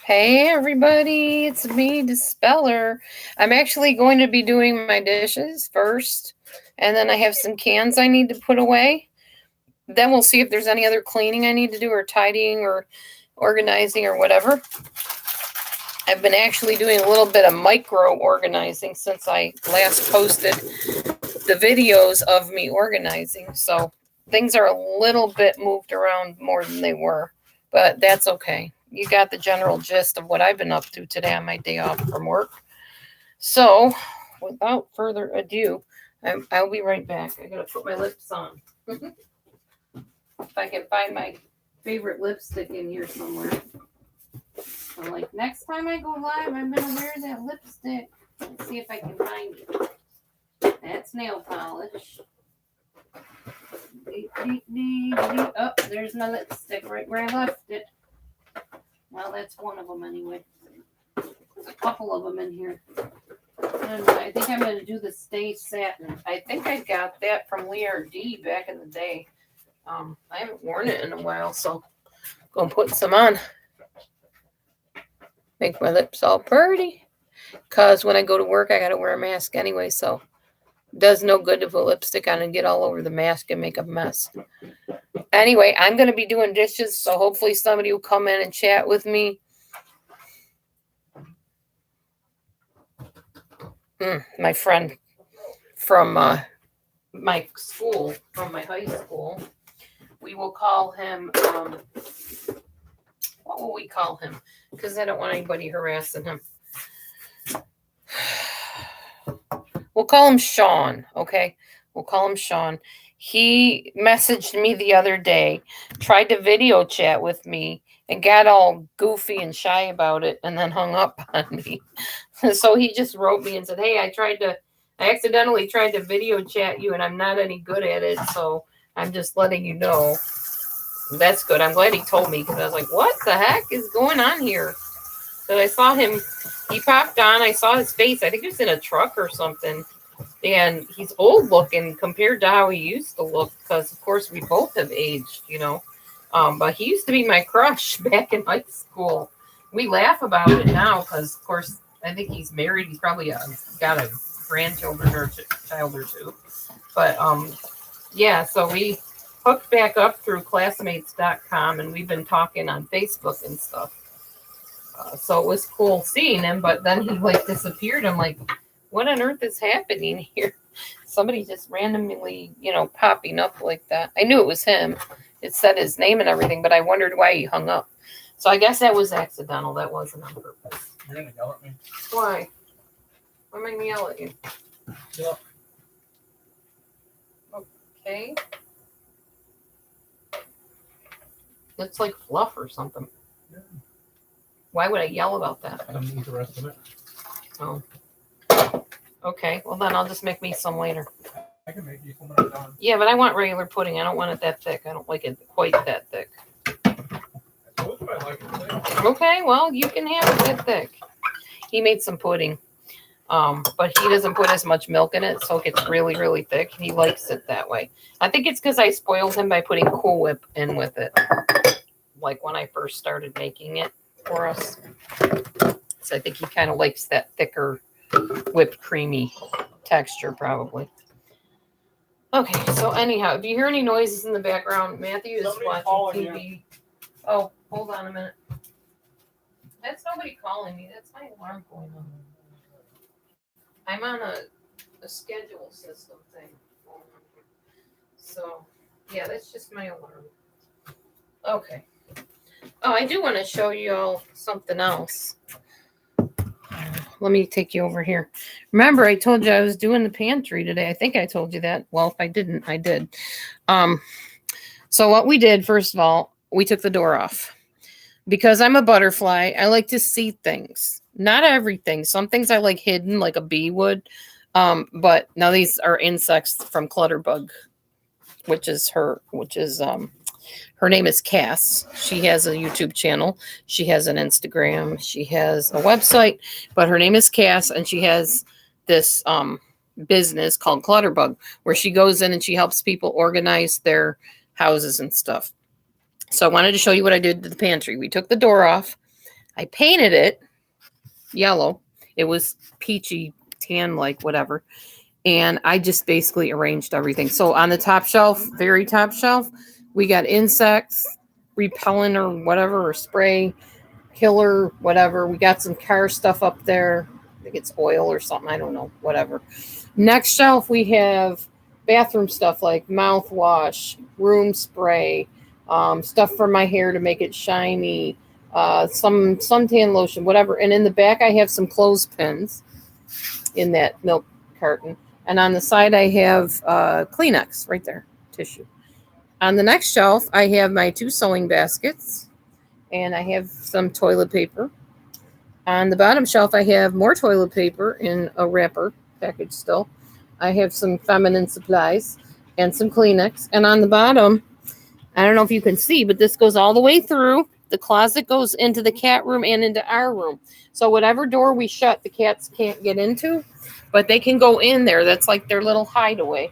Hey everybody, it's me, Dispeller. I'm actually going to be doing my dishes first, and then I have some cans I need to put away. Then we'll see if there's any other cleaning I need to do, or tidying, or organizing, or whatever. I've been actually doing a little bit of micro organizing since I last posted the videos of me organizing. So things are a little bit moved around more than they were, but that's okay. You got the general gist of what I've been up to today on my day off from work. So without further ado, I'll be right back. I gotta put my lips on. If I can find my favorite lipstick in here somewhere. So like next time I go live, I'm gonna wear that lipstick. Let's see if I can find it. That's nail polish. Oh, there's my lipstick right where I left it. Well, that's one of them anyway. There's a couple of them in here. And I think I'm going to do the Stay Satin. I think I got that from Lear D back in the day. I haven't worn it in a while, so I'm going to put some on. Make my lips all pretty. Because when I go to work, I got to wear a mask anyway, so it does no good to put lipstick on and get all over the mask and make a mess. Anyway, I'm going to be doing dishes, so hopefully somebody will come in and chat with me. My friend from my school, from my high school, we will call him, what will we call him? Because I don't want anybody harassing him. We'll call him Sean, okay? We'll call him Sean. He messaged me the other day, tried to video chat with me, and got all goofy and shy about it, and then hung up on me. So he just wrote me and said, hey, I accidentally tried to video chat you, and I'm not any good at it, so I'm just letting you know. That's good. I'm glad he told me, because I was like, what the heck is going on here? So I saw him, he popped on, I saw his face, I think he was in a truck or something. And he's old looking compared to how he used to look, because of course we both have aged, you know. But he used to be my crush back in high school. We laugh about it now because, of course, I think he's married. He's probably got a grandchildren or child or two. But yeah, so we hooked back up through classmates.com, and we've been talking on Facebook and stuff. So it was cool seeing him, but then he like disappeared. I'm like, what on earth is happening here? Somebody just randomly, popping up like that. I knew it was him. It said his name and everything, but I wondered why he hung up. So I guess that was accidental. That wasn't on purpose. You're going to yell at me? Why? Why am I going to yell at you? Yeah. Okay. Looks like fluff or something. Yeah. Why would I yell about that? I don't need the rest of it. Oh. Okay, well then I'll just make me some later. I can make you some when I'm done. Yeah, but I want regular pudding. I don't want it that thick. I don't like it quite that thick. I told you I like it thick. Okay, well, you can have it that thick. He made some pudding, but he doesn't put as much milk in it, so it gets really, really thick. He likes it that way. I think it's because I spoiled him by putting Cool Whip in with it, like when I first started making it for us. So I think he kind of likes that thicker, whipped creamy texture, probably. Okay, so anyhow, if you hear any noises in the background, Matthew is watching TV. Oh, hold on a minute. That's nobody calling me. That's my alarm going on. I'm on a schedule system thing. So, yeah, that's just my alarm. Okay. Oh, I do want to show you all something else. Let me take you over here. Remember, I told you I was doing the pantry today. I think I told you that. Well, if I didn't, I did. So what we did, first of all, we took the door off. Because I'm a butterfly, I like to see things. Not everything. Some things I like hidden, like a bee would. But now these are insects from Clutterbug, her name is Cass. She has a YouTube channel. She has an Instagram. She has a website, but her name is Cass, and she has this business called Clutterbug, where she goes in and she helps people organize their houses and stuff. So I wanted to show you what I did to the pantry. We took the door off. I painted it yellow. It was peachy tan, like whatever. And I just basically arranged everything. So on the top shelf, very top shelf, we got insects, repellent or whatever, or spray, killer, whatever. We got some car stuff up there. I think it's oil or something. I don't know, whatever. Next shelf, we have bathroom stuff like mouthwash, room spray, stuff for my hair to make it shiny, some suntan lotion, whatever. And in the back, I have some clothespins in that milk carton. And on the side, I have Kleenex right there, tissue. On the next shelf, I have my 2 sewing baskets, and I have some toilet paper. On the bottom shelf, I have more toilet paper in a wrapper package still. I have some feminine supplies and some Kleenex. And on the bottom, I don't know if you can see, but this goes all the way through. The closet goes into the cat room and into our room. So whatever door we shut, the cats can't get into, but they can go in there. That's like their little hideaway.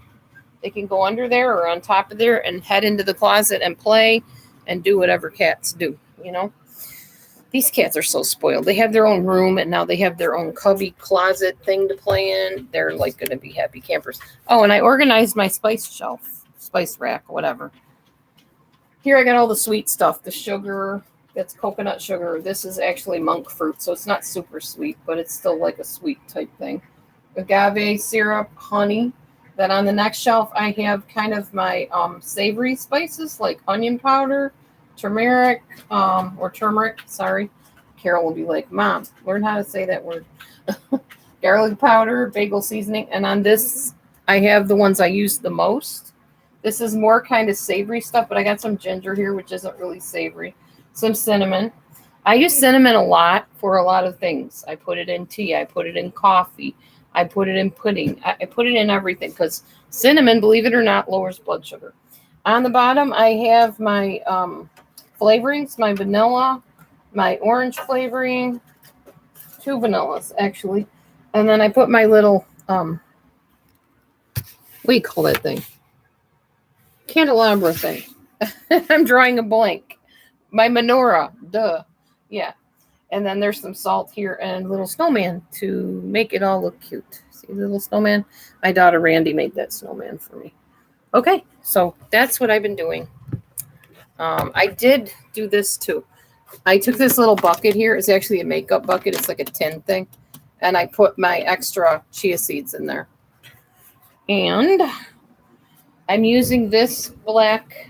They can go under there or on top of there and head into the closet and play and do whatever cats do, you know. These cats are so spoiled. They have their own room, and now they have their own cubby closet thing to play in. They're like going to be happy campers. Oh, and I organized my spice shelf, spice rack, whatever. Here I got all the sweet stuff. The sugar, that's coconut sugar. This is actually monk fruit, so it's not super sweet, but it's still like a sweet type thing. Agave syrup, honey. Then on the next shelf, I have kind of my savory spices like onion powder, turmeric, sorry. Carol will be like, Mom, learn how to say that word. Garlic powder, bagel seasoning. And on this, I have the ones I use the most. This is more kind of savory stuff, but I got some ginger here, which isn't really savory. Some cinnamon. I use cinnamon a lot for a lot of things. I put it in tea. I put it in coffee. I put it in pudding. I put it in everything because cinnamon, believe it or not, lowers blood sugar. On the bottom, I have my flavorings, my vanilla, my orange flavoring, 2 vanillas, actually. And then I put my little, what do you call that thing? Candelabra thing. I'm drawing a blank. My menorah, duh. Yeah. And then there's some salt here and a little snowman to make it all look cute. See the little snowman? My daughter Randy made that snowman for me. Okay, so that's what I've been doing. I did do this too. I took this little bucket here. It's actually a makeup bucket. It's like a tin thing. And I put my extra chia seeds in there. And I'm using this black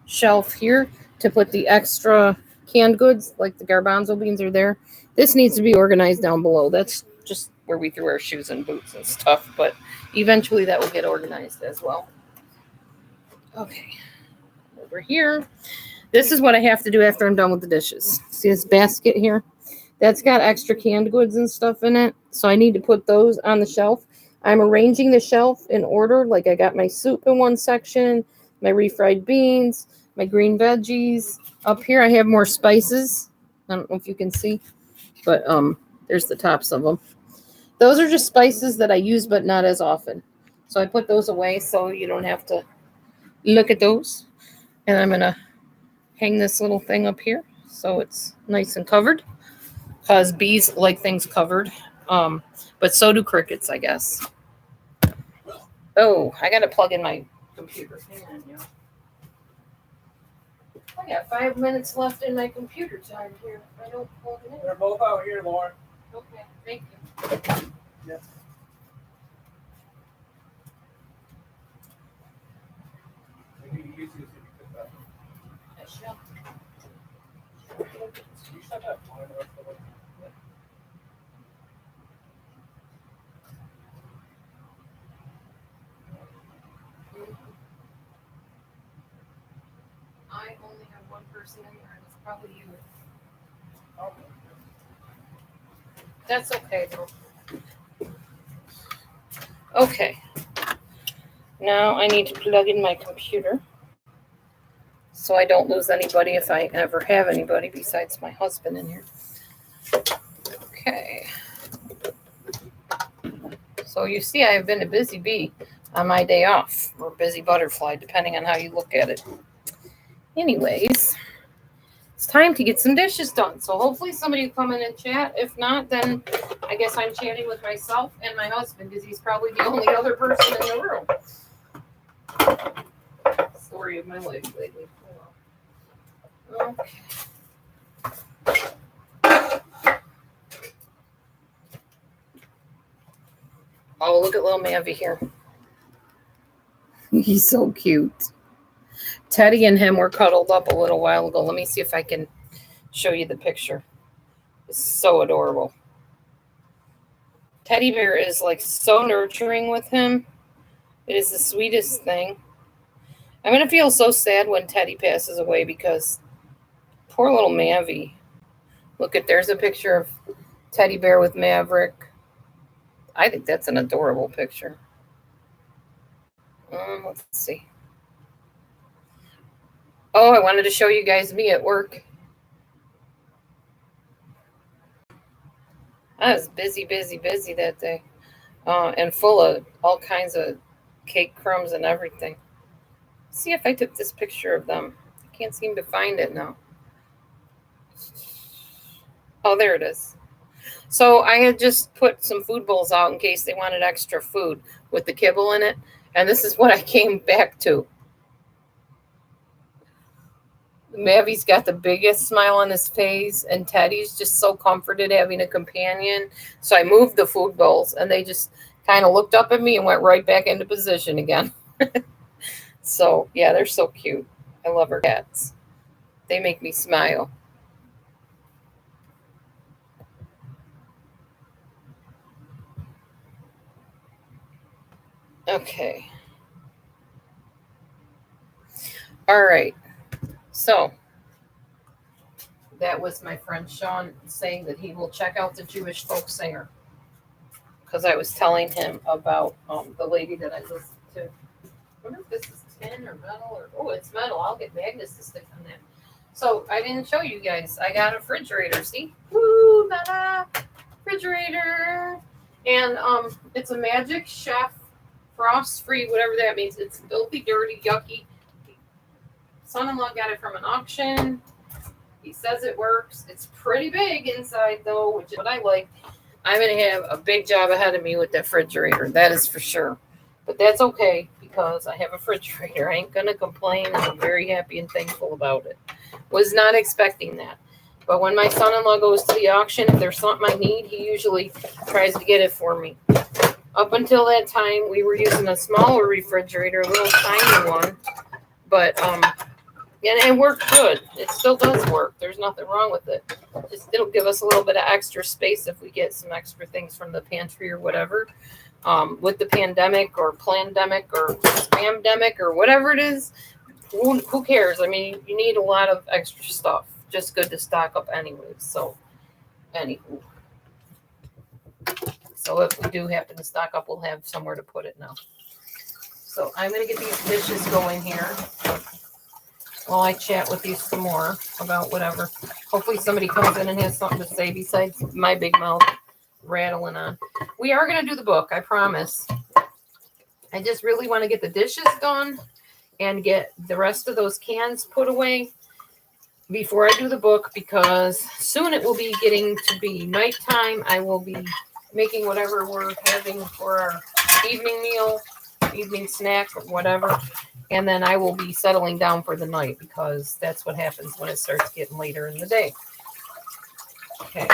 shelf here to put the extra canned goods, like the garbanzo beans are there. This needs to be organized down below. That's just where we threw our shoes and boots and stuff, but eventually that will get organized as well. Okay, over here. This is what I have to do after I'm done with the dishes. See this basket here? That's got extra canned goods and stuff in it, so I need to put those on the shelf. I'm arranging the shelf in order, like I got my soup in one section, my refried beans, my green veggies. Up here I have more spices. I don't know if you can see, but there's the tops of them. Those are just spices that I use, but not as often. So I put those away so you don't have to look at those. And I'm going to hang this little thing up here so it's nice and covered. Because bees like things covered. But so do crickets, I guess. Oh, I got to plug in my computer. Hang on, y'all. I got 5 minutes left in my computer time here. I don't plug it in. They're both out here, Lauren. Okay, thank you. Yeah. Maybe you use this if you could that. I shall. You said that fine, the rest of it. I only have one person in there, and it's probably you. Okay. That's okay, though. Okay. Now I need to plug in my computer so I don't lose anybody if I ever have anybody besides my husband in here. Okay. So you see I've been a busy bee on my day off, or busy butterfly, depending on how you look at it. Anyways, it's time to get some dishes done. So hopefully somebody will come in and chat. If not, then I guess I'm chatting with myself and my husband because he's probably the only other person in the room. Story of my life lately. Okay. Oh, look at little Mavi here. He's so cute. Teddy and him were cuddled up a little while ago. Let me see if I can show you the picture. It's so adorable. Teddy bear is like so nurturing with him. It is the sweetest thing. I'm going to feel so sad when Teddy passes away because poor little Mavi. Look at, there's a picture of Teddy bear with Maverick. I think that's an adorable picture. Let's see. Oh, I wanted to show you guys me at work. I was busy that day. And full of all kinds of cake crumbs and everything. Let's see if I took this picture of them. I can't seem to find it now. Oh, there it is. So I had just put some food bowls out in case they wanted extra food with the kibble in it. And this is what I came back to. Mavi's got the biggest smile on his face, and Teddy's just so comforted having a companion. So I moved the food bowls, and they just kind of looked up at me and went right back into position again. So, yeah, they're so cute. I love our cats. They make me smile. Okay. All right. So that was my friend Sean saying that he will check out the Jewish folk singer because I was telling him about the lady that I listened to. I wonder if this is tin or metal or, oh, it's metal. I'll get magnets to stick on that. So I didn't show you guys. I got a refrigerator. See? Woo, da-da, refrigerator. And it's a Magic Chef frost-free, whatever that means. It's filthy, dirty, yucky. Son-in-law got it from an auction. He says it works. It's pretty big inside, though, which is what I like. I'm going to have a big job ahead of me with that refrigerator. That is for sure. But that's okay because I have a refrigerator. I ain't going to complain. I'm very happy and thankful about it. Was not expecting that. But when my son-in-law goes to the auction, if there's something I need, he usually tries to get it for me. Up until that time, we were using a smaller refrigerator, a little tiny one. But and it worked good. It still does work. There's nothing wrong with it. Just it'll give us a little bit of extra space if we get some extra things from the pantry or whatever. With the pandemic or plandemic or spamdemic or whatever it is, who cares? I mean, you need a lot of extra stuff. Just good to stock up anyways. So, anywho. So if we do happen to stock up, we'll have somewhere to put it now. So I'm going to get these dishes going here while I chat with you some more about whatever. Hopefully somebody comes in and has something to say besides my big mouth rattling on. We are going to do the book, I promise. I just really want to get the dishes done and get the rest of those cans put away before I do the book because soon it will be getting to be nighttime. I will be making whatever we're having for our evening meal, evening snack, or whatever. And then I will be settling down for the night because that's what happens when it starts getting later in the day. Okay.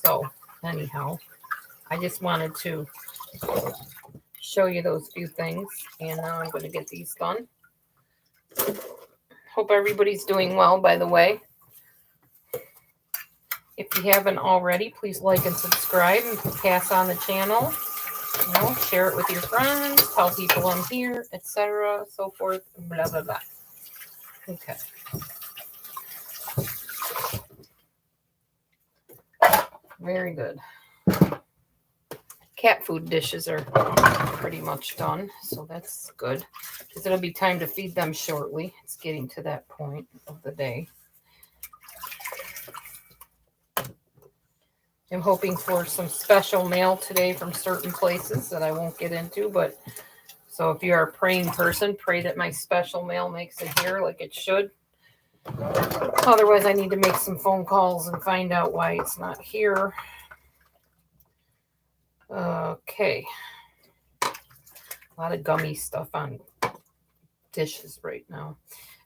So, anyhow, I just wanted to show you those few things. And now I'm going to get these done. Hope everybody's doing well, by the way. If you haven't already, please like and subscribe and pass on the channel. You know, share it with your friends, tell people I'm here, etc., so forth, blah, blah, blah. Okay. Very good. Cat food dishes are pretty much done, so that's good. Because it'll be time to feed them shortly. It's getting to that point of the day. I'm hoping for some special mail today from certain places that I won't get into, but so if you're a praying person, pray that my special mail makes it here like it should. Otherwise, I need to make some phone calls and find out why it's not here. Okay. A lot of gummy stuff on dishes right now.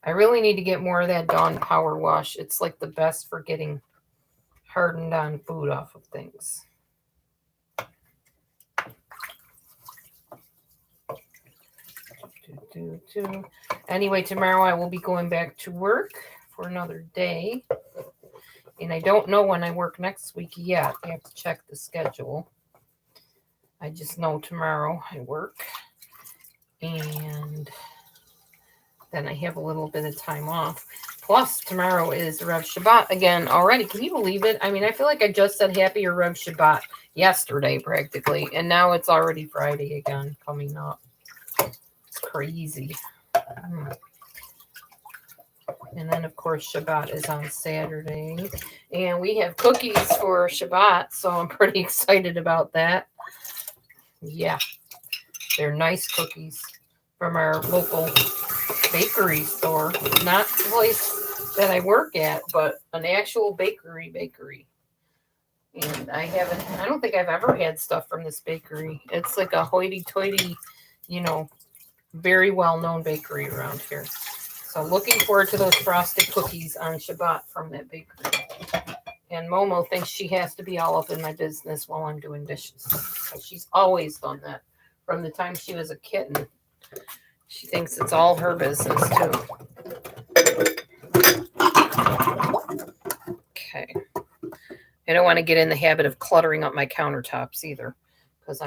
I really need to get more of that Dawn Power Wash. It's like the best for getting hardened on food off of things. Anyway, tomorrow I will be going back to work for another day. And I don't know when I work next week yet. I have to check the schedule. I just know tomorrow I work. And then I have a little bit of time off. Plus, tomorrow is Rev Shabbat again already. Can you believe it? I mean, I feel like I just said Happy or Rev Shabbat yesterday practically. And now it's already Friday again coming up. It's crazy. And then, of course, Shabbat is on Saturday. And we have cookies for Shabbat, so I'm pretty excited about that. Yeah, they're nice cookies from our local bakery store. Not the place that I work at, but an actual bakery. And I don't think I've ever had stuff from this bakery. It's like a hoity-toity, very well-known bakery around here. So looking forward to those frosted cookies on Shabbat from that bakery. And Momo thinks she has to be all up in my business while I'm doing dishes. So she's always done that from the time she was a kitten. She thinks it's all her business too. Okay. I don't want to get in the habit of cluttering up my countertops either. Because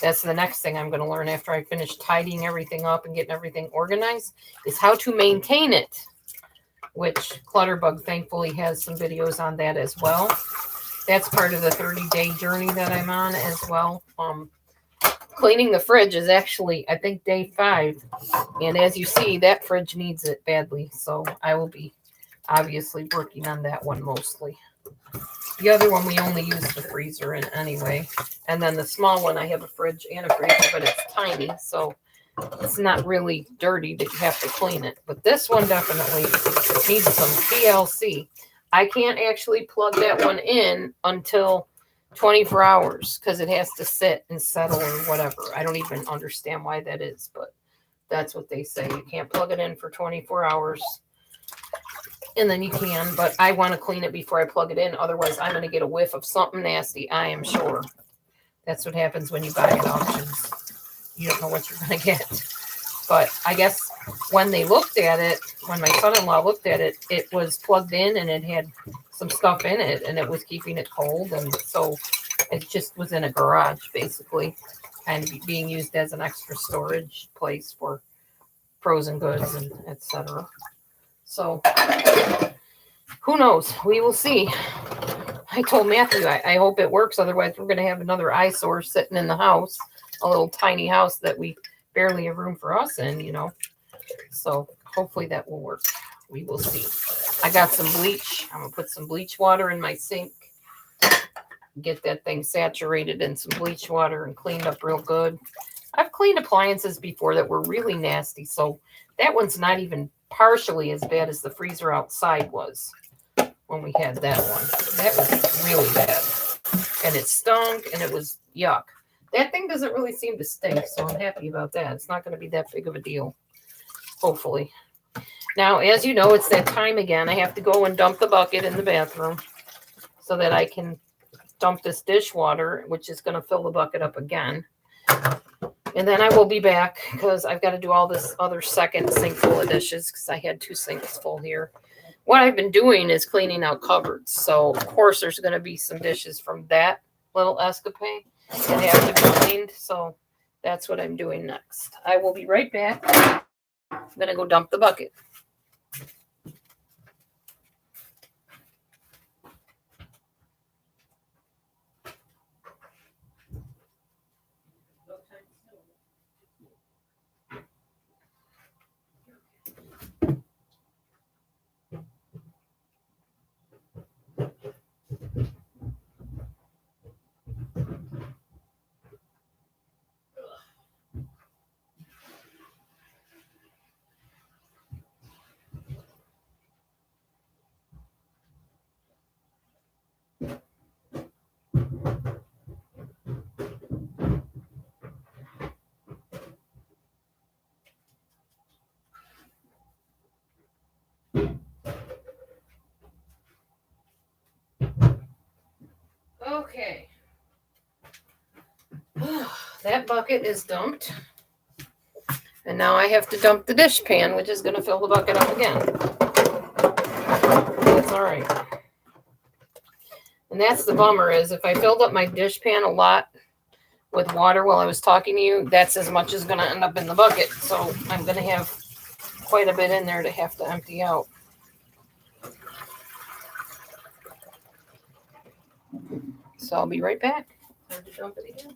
that's the next thing I'm going to learn after I finish tidying everything up and getting everything organized is how to maintain it, which Clutterbug thankfully has some videos on that as well. That's part of the 30-day journey that I'm on as well. Cleaning the fridge is actually, I think, day 5. And as you see, that fridge needs it badly. So I will be obviously working on that one mostly. The other one we only use the freezer in anyway. And then the small one, I have a fridge and a freezer, but it's tiny. So it's not really dirty that you have to clean it. But this one definitely needs some TLC. I can't actually plug that one in until 24 hours because it has to sit and settle or whatever. I don't even understand why that is, but that's what they say. You can't plug it in for 24 hours. And then you can, but I want to clean it before I plug it in. Otherwise, I'm going to get a whiff of something nasty, I am sure. That's what happens when you buy at auctions. You don't know what you're going to get. But I guess when they looked at it, when my son-in-law looked at it, it was plugged in and it had some stuff in it and it was keeping it cold. And so it just was in a garage, basically, and being used as an extra storage place for frozen goods and etc. So who knows? We will see. I told Matthew, I hope it works. Otherwise, we're going to have another eyesore sitting in the house, a little tiny house that we barely have room for us in, So hopefully that will work. We will see. I got some bleach. I'm going to put some bleach water in my sink. Get that thing saturated in some bleach water and cleaned up real good. I've cleaned appliances before that were really nasty. So that one's not even partially as bad as the freezer outside was when we had that one. That was really bad. And it stunk and it was yuck. That thing doesn't really seem to stink, so I'm happy about that. It's not going to be that big of a deal, hopefully. Now, as you know, it's that time again. I have to go and dump the bucket in the bathroom so that I can dump this dishwater, which is going to fill the bucket up again. And then I will be back because I've got to do all this other second sink full of dishes because I had 2 sinks full here. What I've been doing is cleaning out cupboards. So, of course, there's going to be some dishes from that little escapade that have to be cleaned. So that's what I'm doing next. I will be right back. I'm going to go dump the bucket. Okay. That bucket is dumped. And now I have to dump the dish pan, which is going to fill the bucket up again. That's all right. And that's the bummer, is if I filled up my dish pan a lot with water while I was talking to you, that's as much as going to end up in the bucket. So I'm going to have quite a bit in there to have to empty out. So I'll be right back. Time to dump it again.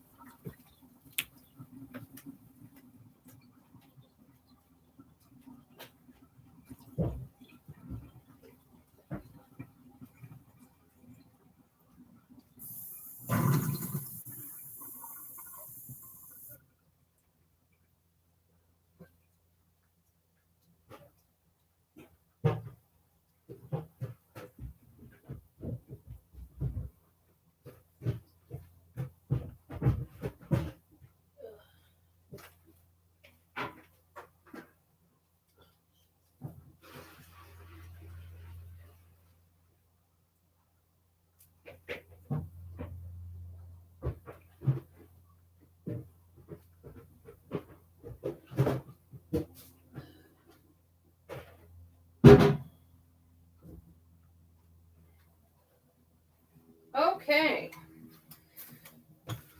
Okay,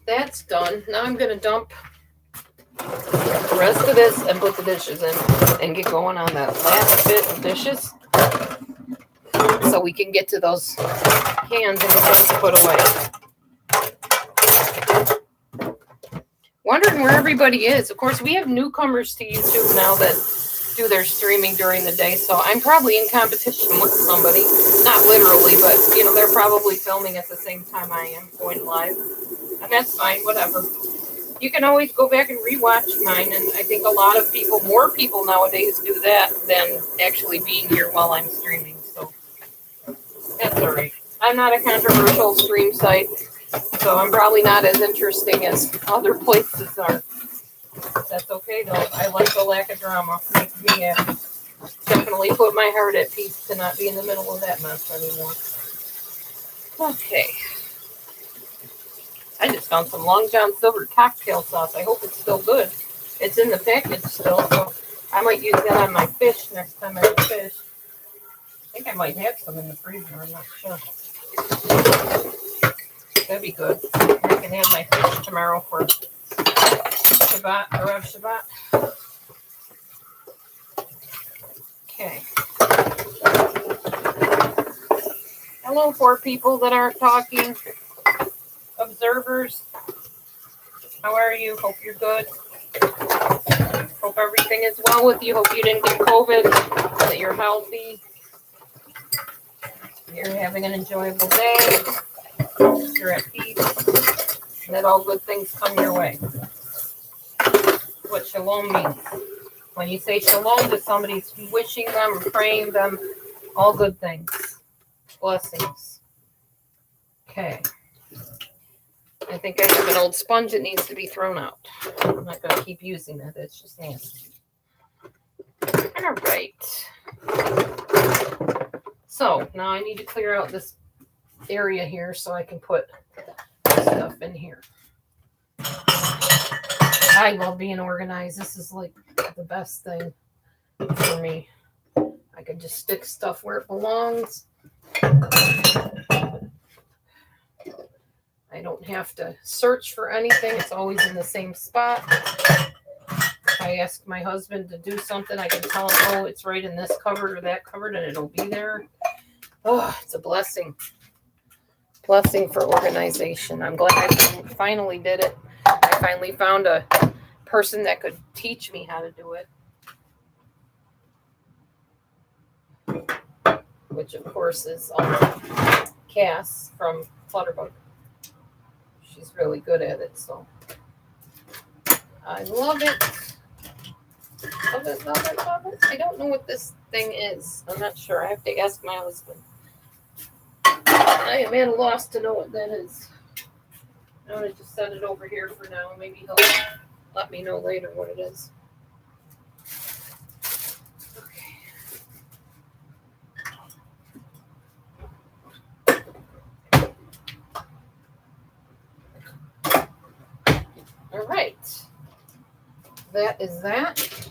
that's done. Now I'm going to dump the rest of this and put the dishes in and get going on that last bit of dishes so we can get to those cans and get those put away. Wondering where everybody is. Of course, we have newcomers to YouTube now that do their streaming during the day, so I'm probably in competition with somebody. Not literally, but, you know, they're probably filming at the same time I am going live. And that's fine, whatever. You can always go back and rewatch mine, and I think a lot of people, more people nowadays do that than actually being here while I'm streaming, so that's all right. I'm not a controversial stream site, so I'm probably not as interesting as other places are. That's okay, though. I like the lack of drama. Makes me happy. Definitely put my heart at peace to not be in the middle of that mess anymore. Okay. I just found some Long John Silver cocktail sauce. I hope it's still good. It's in the package still, so I might use that on my fish next time I fish. I think I might have some in the freezer. I'm not sure. That'd be good. I can have my fish tomorrow for Shabbat, Erev Shabbat. Okay. Hello, 4 people that aren't talking. Observers. How are you? Hope you're good. Hope everything is well with you. Hope you didn't get COVID. That you're healthy. You're having an enjoyable day. You're at peace. And that all good things come your way. What shalom means. When you say shalom to somebody, it's wishing them, praying them, all good things. Blessings. Okay. I think I have an old sponge that needs to be thrown out. I'm not going to keep using that. It's just nasty. All right. So now I need to clear out this area here so I can put stuff in here. I love being organized. This is like the best thing for me. I can just stick stuff where it belongs. I don't have to search for anything. It's always in the same spot. If I ask my husband to do something, I can tell him, oh, it's right in this cupboard or that cupboard, and it'll be there. Oh, it's a blessing. Blessing for organization. I'm glad I finally did it. I finally found a person that could teach me how to do it. Which, of course, is Cass from Flutterbug. She's really good at it, so I love it. Love it, love it, love it. I don't know what this thing is. I'm not sure. I have to ask my husband. I am at a loss to know what that is. I'm going to just set it over here for now. Maybe he'll let me know later what it is. All right. That is that.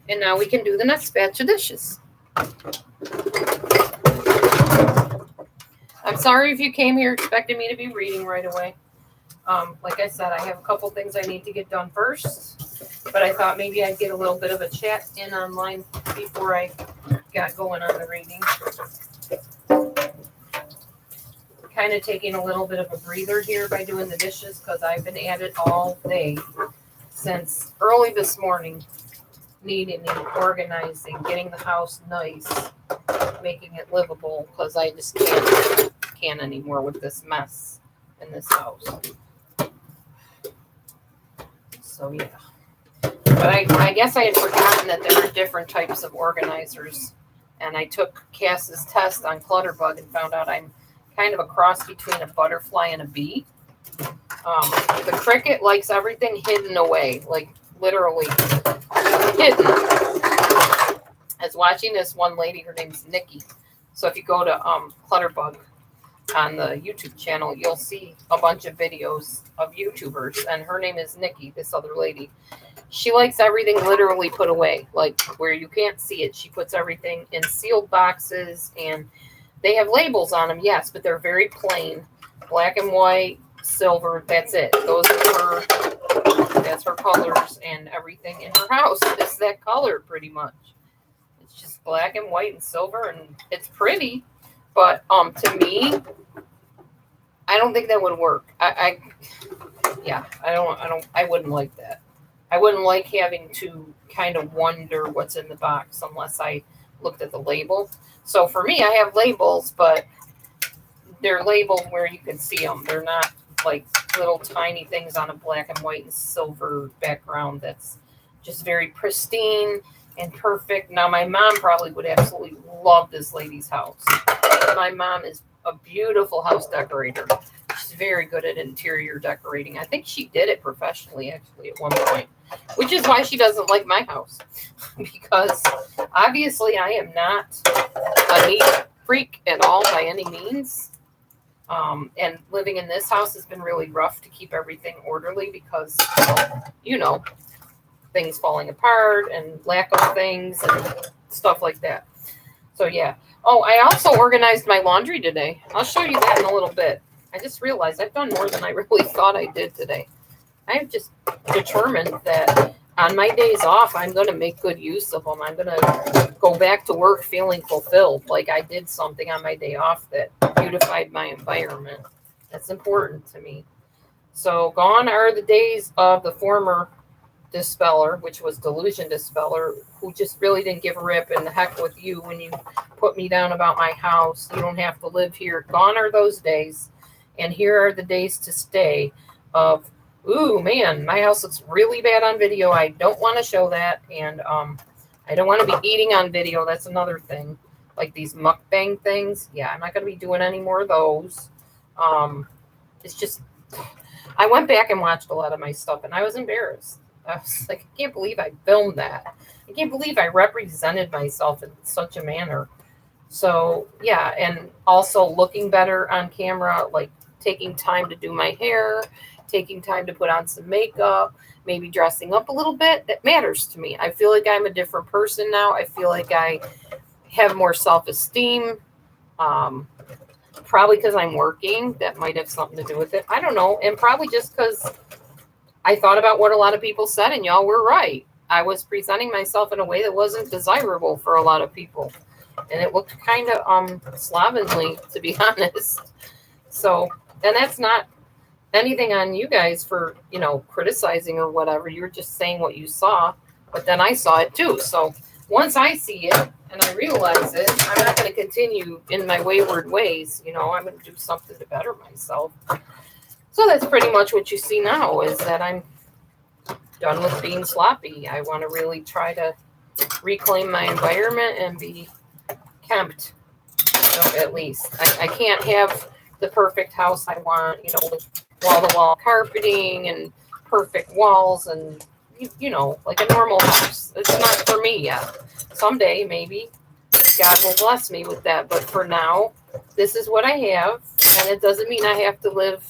And now we can do the next batch of dishes. I'm sorry if you came here expecting me to be reading right away. Like I said, I have a couple things I need to get done first, but I thought maybe I'd get a little bit of a chat in online before I got going on the reading. Kind of taking a little bit of a breather here by doing the dishes because I've been at it all day since early this morning, needing and organizing, getting the house nice, making it livable because I just can't anymore with this mess in this house. So yeah, but I guess I had forgotten that there are different types of organizers, and I took Cass's test on Clutterbug and found out I'm kind of a cross between a butterfly and a bee. The cricket likes everything hidden away, like literally hidden. I was watching this one lady, her name's Nikki. So if you go to Clutterbug on the YouTube channel, you'll see a bunch of videos of YouTubers, and her name is Nikki, this other lady. She likes everything literally put away, like where you can't see it. She puts everything in sealed boxes, and they have labels on them, yes, but they're very plain, black and white, silver, that's it. That's her colors, and everything in her house is that color pretty much. It's just black and white and silver, and it's pretty, but to me, I don't think that would work. I wouldn't like that. I wouldn't like having to kind of wonder what's in the box unless I looked at the label. So for me, I have labels, but they're labeled where you can see them. They're not like little tiny things on a black and white and silver background that's just very pristine and perfect. Now, my mom probably would absolutely love this lady's house. My mom is a beautiful house decorator. She's very good at interior decorating. I think she did it professionally, actually, at one point, which is why she doesn't like my house. Because obviously I am not a neat freak at all by any means. And living in this house has been really rough to keep everything orderly because, things falling apart and lack of things and stuff like that. So, yeah. Oh, I also organized my laundry today. I'll show you that in a little bit. I just realized I've done more than I really thought I did today. I've just determined that on my days off, I'm going to make good use of them. I'm going to go back to work feeling fulfilled, like I did something on my day off that beautified my environment. That's important to me. So gone are the days of the former dispeller, which was DelusionDispeller, who just really didn't give a rip, and the heck with you when you put me down about my house. You don't have to live here. Gone are those days. And here are the days to stay of, ooh, man, my house looks really bad on video. I don't want to show that. And I don't want to be eating on video. That's another thing. Like these mukbang things. Yeah, I'm not going to be doing any more of those. It's just, I went back and watched a lot of my stuff, and I was embarrassed. I was like, I can't believe I filmed that. I can't believe I represented myself in such a manner. So, yeah, and also looking better on camera, like taking time to do my hair, taking time to put on some makeup, maybe dressing up a little bit. That matters to me. I feel like I'm a different person now. I feel like I have more self-esteem. Probably because I'm working. That might have something to do with it. I don't know. And probably just because I thought about what a lot of people said, and y'all were right. I was presenting myself in a way that wasn't desirable for a lot of people. And it looked kind of slovenly, to be honest. So, and that's not anything on you guys for, criticizing or whatever. You were just saying what you saw, but then I saw it too. So once I see it and I realize it, I'm not going to continue in my wayward ways. I'm going to do something to better myself. So that's pretty much what you see now, is that I'm done with being sloppy. I want to really try to reclaim my environment and be kempt, at least. I can't have the perfect house I want, with wall-to-wall carpeting and perfect walls and, like a normal house. It's not for me yet. Someday, maybe, God will bless me with that. But for now, this is what I have, and it doesn't mean I have to live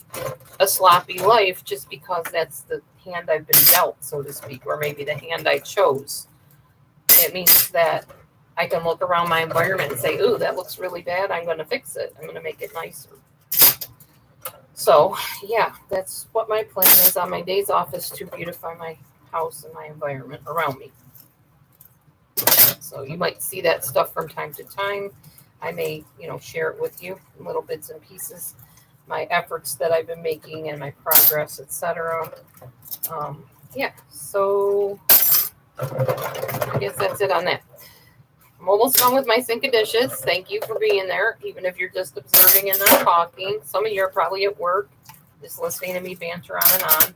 a sloppy life just because that's the hand I've been dealt, so to speak, or maybe the hand I chose. It means that I can look around my environment and say, ooh, that looks really bad. I'm going to fix it. I'm going to make it nicer. So, yeah, that's what my plan is on my days off, is to beautify my house and my environment around me. So you might see that stuff from time to time. I may, share it with you in little bits and pieces, my efforts that I've been making and my progress, etc. Yeah, so I guess that's it on that. I'm almost done with my sink of dishes. Thank you for being there, even if you're just observing and not talking. Some of you are probably at work, just listening to me banter on and on.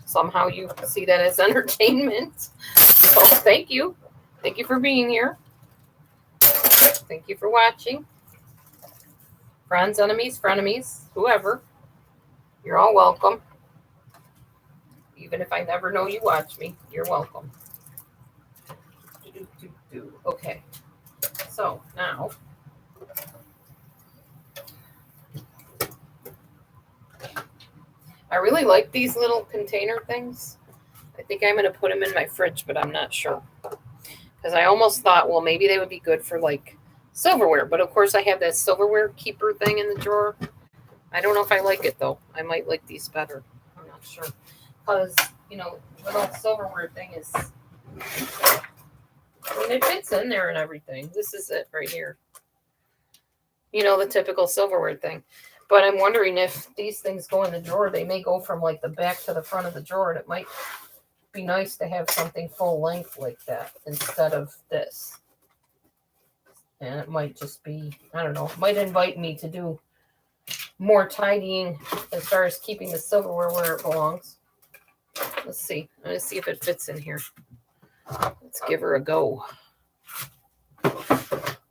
Somehow you see that as entertainment. So thank you. Thank you for being here. Thank you for watching. Friends, enemies, frenemies, whoever. You're all welcome. Even if I never know you watch me, you're welcome. Okay. So now, I really like these little container things. I think I'm going to put them in my fridge, but I'm not sure. Because I almost thought, well, maybe they would be good for like silverware. But of course, I have that silverware keeper thing in the drawer. I don't know if I like it, though. I might like these better. I'm not sure. Because, little silverware thing is... it fits in there and everything. This is it right here. The typical silverware thing. But I'm wondering if these things go in the drawer. They may go from like the back to the front of the drawer. And it might be nice to have something full length like that instead of this. And it might just be, I don't know, might invite me to do more tidying as far as keeping the silverware where it belongs. Let's see. I'm going to see if it fits in here. Let's give her a go.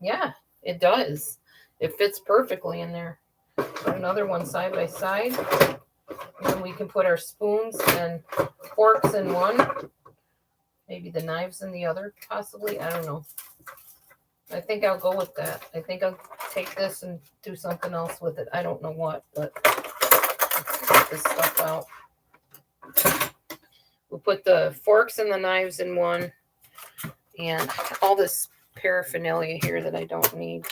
Yeah, it does. It fits perfectly in there. Put another one side by side. And then we can put our spoons and forks in one. Maybe the knives in the other, possibly. I don't know. I think I'll go with that. I think I'll take this and do something else with it. I don't know what, but let's get this stuff out. We'll put the forks and the knives in one. And all this paraphernalia here that I don't need.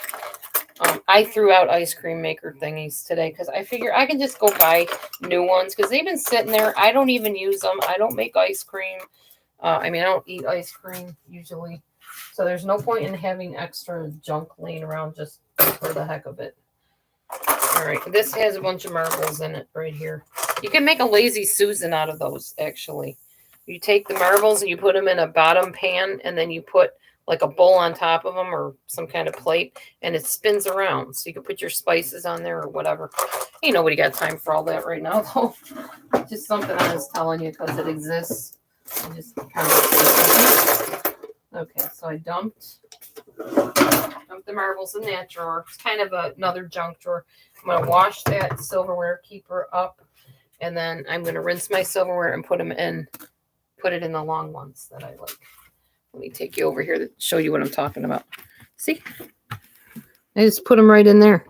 I threw out ice cream maker thingies today because I figure I can just go buy new ones because they've been sitting there. I don't even use them. I don't make ice cream. I don't eat ice cream usually. So there's no point in having extra junk laying around just for the heck of it. All right. This has a bunch of marbles in it right here. You can make a lazy Susan out of those, actually. You take the marbles and you put them in a bottom pan and then you put like a bowl on top of them or some kind of plate and it spins around. So you can put your spices on there or whatever. Ain't nobody got time for all that right now, though. Just something I was telling you because it exists. I just kind of... Okay, so I dumped the marbles in that drawer. It's kind of another junk drawer. I'm going to wash that silverware keeper up and then I'm going to rinse my silverware and put it in the long ones that I like. Let me take you over here to show you what I'm talking about. See? I just put them right in there.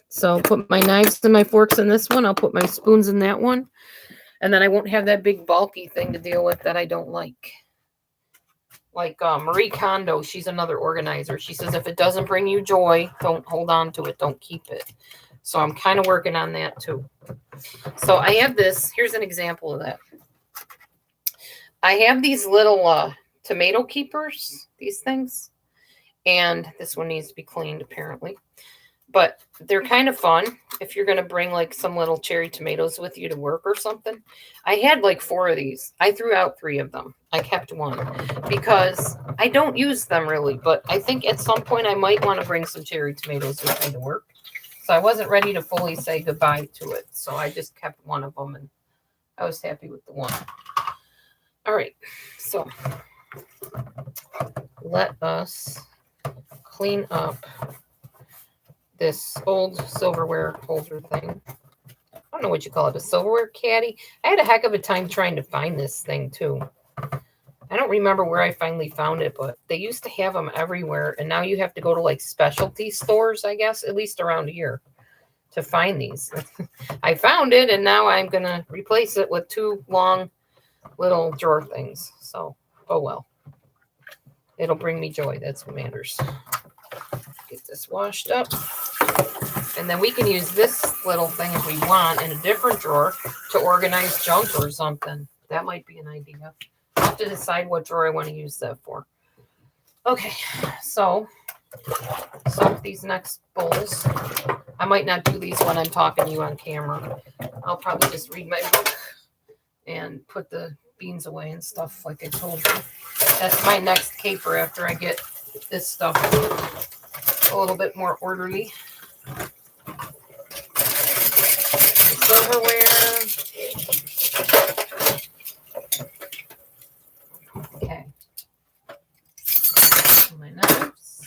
So I'll put my knives and my forks in this one. I'll put my spoons in that one. And then I won't have that big bulky thing to deal with that I don't like. Like Marie Kondo, she's another organizer. She says if it doesn't bring you joy, don't hold on to it. Don't keep it. So I'm kind of working on that too. So I have this. Here's an example of that. I have these little tomato keepers, these things. And this one needs to be cleaned apparently. But they're kind of fun if you're going to bring like some little cherry tomatoes with you to work or something. I had like 4 of these. I threw out 3 of them. I kept one because I don't use them really. But I think at some point I might want to bring some cherry tomatoes with me to work. So I wasn't ready to fully say goodbye to it. So I just kept one of them and I was happy with the one. All right. So let us clean up this old silverware holder thing. I don't know what you call it, a silverware caddy. I had a heck of a time trying to find this thing too. I don't remember where I finally found it, but they used to have them everywhere. And now you have to go to like specialty stores, I guess, at least around here, to find these. I found it, and now I'm going to replace it with 2 long little drawer things. So, oh well. It'll bring me joy. That's what matters. Get this washed up. And then we can use this little thing if we want in a different drawer to organize junk or something. That might be an idea. I'll have to decide what drawer I want to use that for. Okay, so these next bowls. I might not do these when I'm talking to you on camera. I'll probably just read my book and put the beans away and stuff like I told you. That's my next caper after I get this stuff a little bit more orderly. Silverware. Okay. My knives.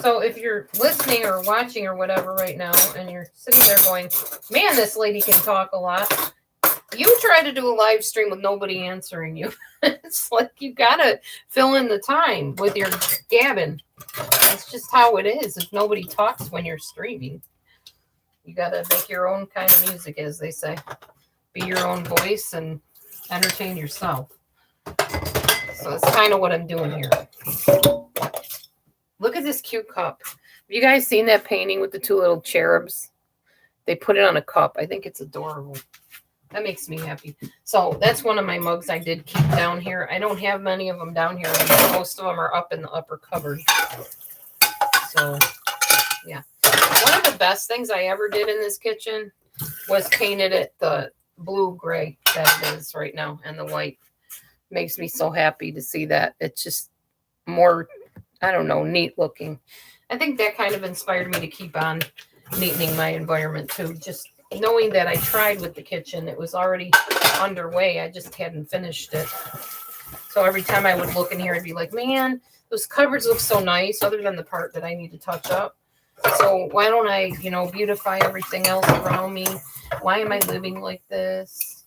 So if you're listening or watching or whatever right now and you're sitting there going, man, this lady can talk a lot. You try to do a live stream with nobody answering you. It's like you gotta fill in the time with your gabbing. That's just how it is. If nobody talks when you're streaming, you gotta make your own kind of music, as they say. Be your own voice and entertain yourself. So that's kind of what I'm doing here. Look at this cute cup. Have you guys seen that painting with the 2 little cherubs? They put it on a cup. I think it's adorable. That makes me happy. So that's one of my mugs I did keep down here. I don't have many of them down here. Most of them are up in the upper cupboard. So, yeah. One of the best things I ever did in this kitchen was painted it the blue-gray that it is right now and the white. Makes me so happy to see that. It's just more, I don't know, neat looking. I think that kind of inspired me to keep on neatening my environment too. Just knowing that I tried with the kitchen, it was already underway. I just hadn't finished it. So every time I would look in here, I'd be like, man, those cupboards look so nice, other than the part that I need to touch up. So why don't I, beautify everything else around me? Why am I living like this?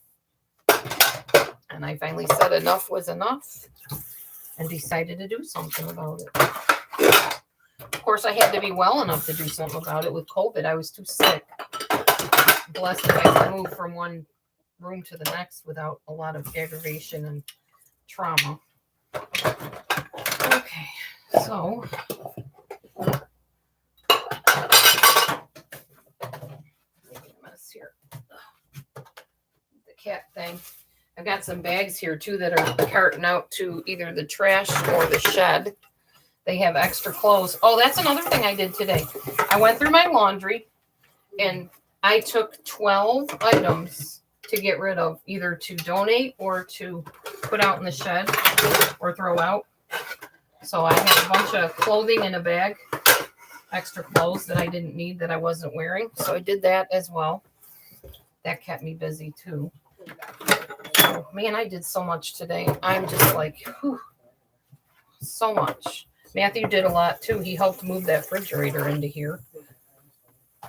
And I finally said enough was enough and decided to do something about it. Of course, I had to be well enough to do something about it. With COVID, I was too sick. Blessed if I could move from one room to the next without a lot of aggravation and trauma. Okay, so mess here. The cat thing. I've got some bags here too that are carting out to either the trash or the shed. They have extra clothes. Oh, that's another thing I did today. I went through my laundry and I took 12 items to get rid of, either to donate or to put out in the shed or throw out. So I had a bunch of clothing in a bag, extra clothes that I didn't need, that I wasn't wearing. So I did that as well. That kept me busy too. Oh, man, I did so much today. I'm just like, whew, so much. Matthew did a lot too. He helped move that refrigerator into here.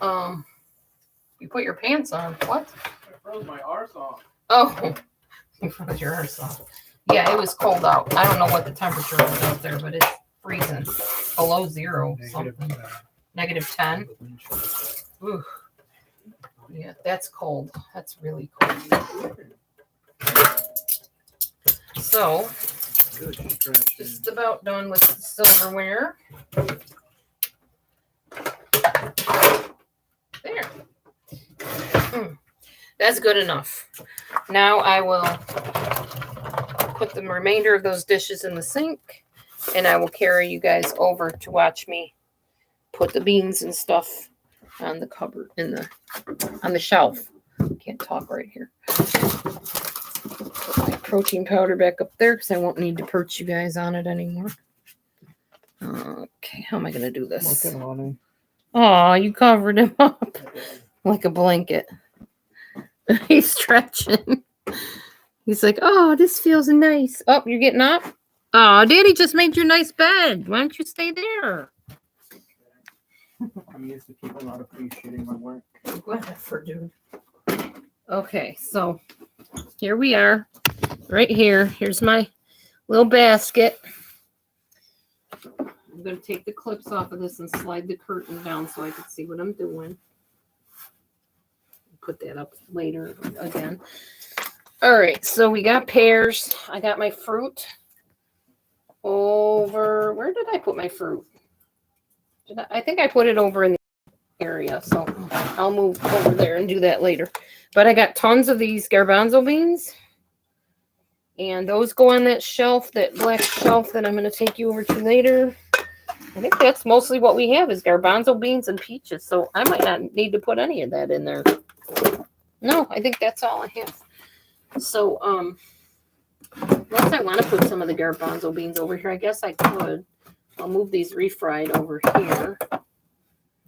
You put your pants on. What? I froze my arse off. Oh, you froze your arse off. Yeah, it was cold out. I don't know what the temperature was out there, but it's freezing. Below zero something. -10. Ooh. Yeah, that's cold. That's really cold. So, just about done with the silverware. There. That's good enough. Now I will put the remainder of those dishes in the sink, and I will carry you guys over to watch me put the beans and stuff on the cupboard, on the shelf. Can't talk right here. Put my protein powder back up there because I won't need to perch you guys on it anymore. Okay, how am I going to do this? Oh, you covered him up like a blanket. He's stretching. He's like, oh, this feels nice. Oh, you're getting up? Oh, Daddy just made your nice bed. Why don't you stay there? I'm used to people not appreciating my work. Whatever, dude. Okay, so here we are. right here. Here's my little basket. I'm going to take the clips off of this and slide the curtain down so I can see what I'm doing. Put that up later again. All right, so we got pears. I got my fruit over. Where did I put my fruit? I think I put it over in the area, so I'll move over there and do that later. But I got tons of these garbanzo beans, and those go on that shelf, that black shelf that I'm going to take you over to later. I think that's mostly what we have is garbanzo beans and peaches, so I might not need to put any of that in there. No, I think that's all I have. So, unless I want to put some of the garbanzo beans over here, I guess I could. I'll move these refried over here.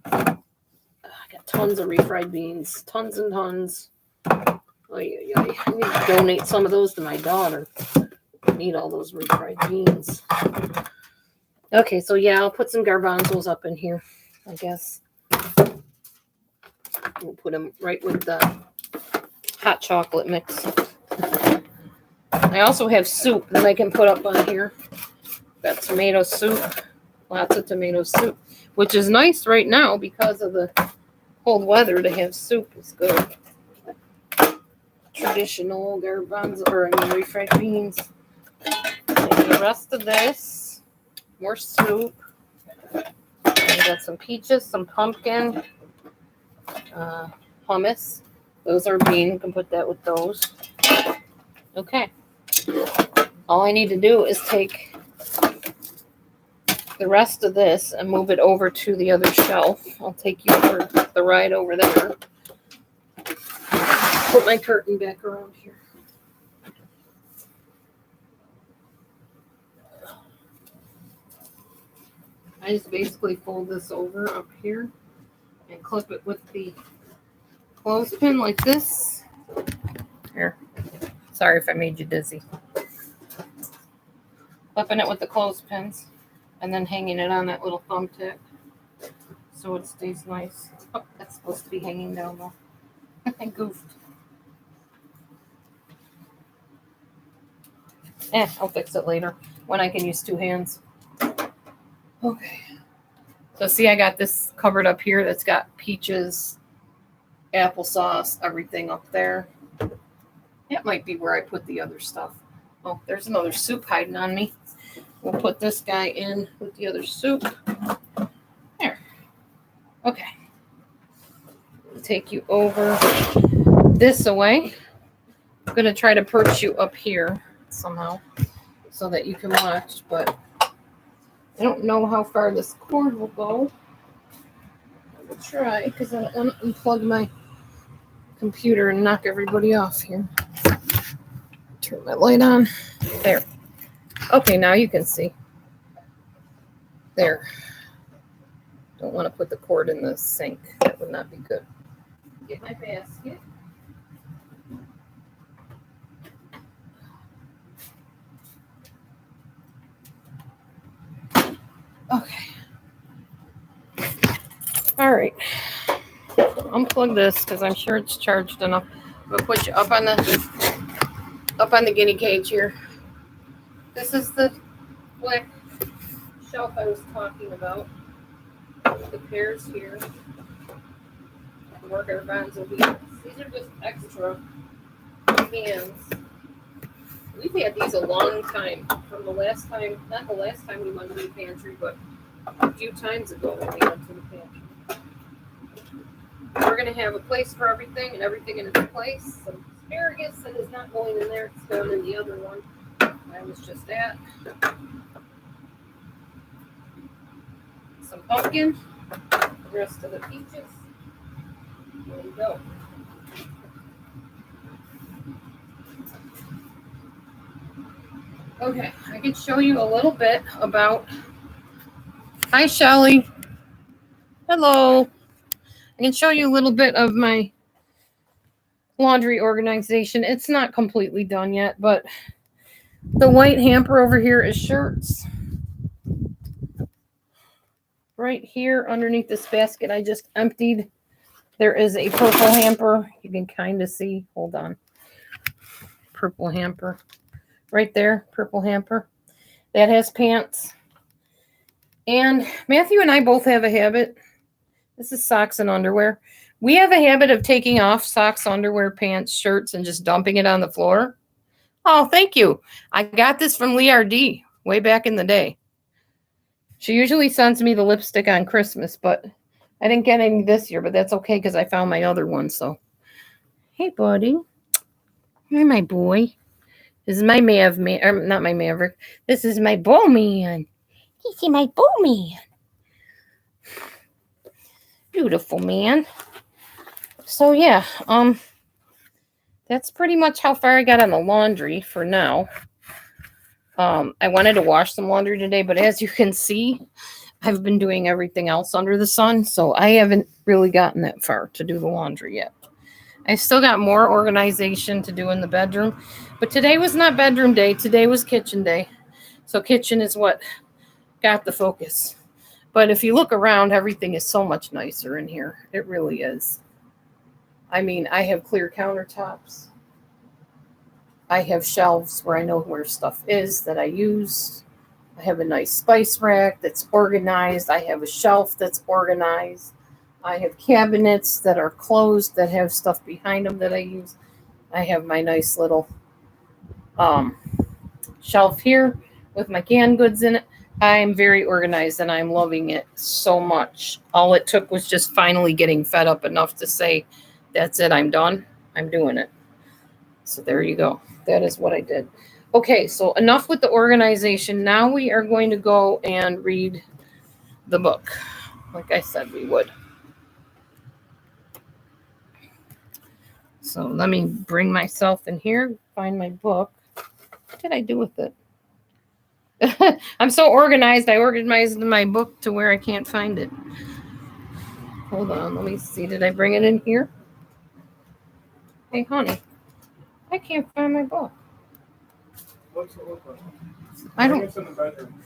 I got tons of refried beans, tons and tons. I need to donate some of those to my daughter. I need all those refried beans. Okay, so yeah, I'll put some garbanzos up in here, I guess. We'll put them right with the hot chocolate mix. I also have soup that I can put up on here. Got tomato soup, lots of tomato soup, which is nice right now because of the cold weather. To have soup is good. Traditional garbanzo, or refried beans. And the rest of this, more soup. I got some peaches, some pumpkin, hummus. Those are bean. You can put that with those. Okay. All I need to do is take the rest of this and move it over to the other shelf. I'll take you for the ride over there. Put my curtain back around here. I just basically fold this over up here and clip it with the clothespin like this. Here. Sorry if I made you dizzy. Clipping it with the clothespins and then hanging it on that little thumbtack so it stays nice. Oh, that's supposed to be hanging down though. I goofed. I'll fix it later when I can use two hands. Okay. So see, I got this covered up here that's got peaches, applesauce, everything up there. That might be where I put the other stuff. Oh, there's another soup hiding on me. We'll put this guy in with the other soup. There. Okay. I'll take you over this away. I'm going to try to perch you up here somehow so that you can watch, but I don't know how far this cord will go. I will try because I don't want to unplug my computer and knock everybody off here. Turn my light on. There. Okay, now you can see. There. Don't want to put the cord in the sink. That would not be good. Get my basket. Okay. All right. Unplug this because I'm sure it's charged enough. We'll put you up on the guinea cage here. This is the black shelf I was talking about. The pears here. More garbanzo beans. These are just extra cans. We've had these a long time. From the last time, not the last time we went to the pantry, but a few times ago when we went to the pantry. We're going to have a place for everything and everything in its place. Some asparagus that is not going in there. It's going in the other one I was just at. Some pumpkin. The rest of the peaches. There you go. Okay, I can show you a little bit about... Hi, Shelly. Hello. I can show you a little bit of my laundry organization. It's not completely done yet, but the white hamper over here is shirts. Right here underneath this basket I just emptied, there is a purple hamper. You can kind of see. Hold on. Purple hamper. right there, purple hamper. That has pants. And Matthew and I both have a habit. This is socks and underwear. We have a habit of taking off socks, underwear, pants, shirts, and just dumping it on the floor. Oh, thank you. I got this from Leard way back in the day. She usually sends me the lipstick on Christmas, but I didn't get any this year, but that's okay because I found my other one. So, hey, buddy. Hi, my boy. This is my not my Maverick. This is my bull man. This is my bull man. Beautiful man. So yeah, that's pretty much how far I got on the laundry for now. I wanted to wash some laundry today, but as you can see, I've been doing everything else under the sun, so I haven't really gotten that far to do the laundry yet. I still got more organization to do in the bedroom, but today was not bedroom day. Today was kitchen day. So kitchen is what got the focus. But if you look around, everything is so much nicer in here. It really is. I mean, I have clear countertops. I have shelves where I know where stuff is that I use. I have a nice spice rack that's organized. I have a shelf that's organized. I have cabinets that are closed that have stuff behind them that I use. I have my nice little shelf here with my canned goods in it. I'm very organized and I'm loving it so much. All it took was just finally getting fed up enough to say, that's it, I'm done. I'm doing it. So there you go. That is what I did. Okay, so enough with the organization. Now we are going to go and read the book, like I said we would. So let me bring myself in here, find my book. What did I do with it? I'm so organized. I organized my book to where I can't find it. Hold on, let me see. Did I bring it in here? Hey, honey, I can't find my book. What's it look like? I don't. It's in the bedroom.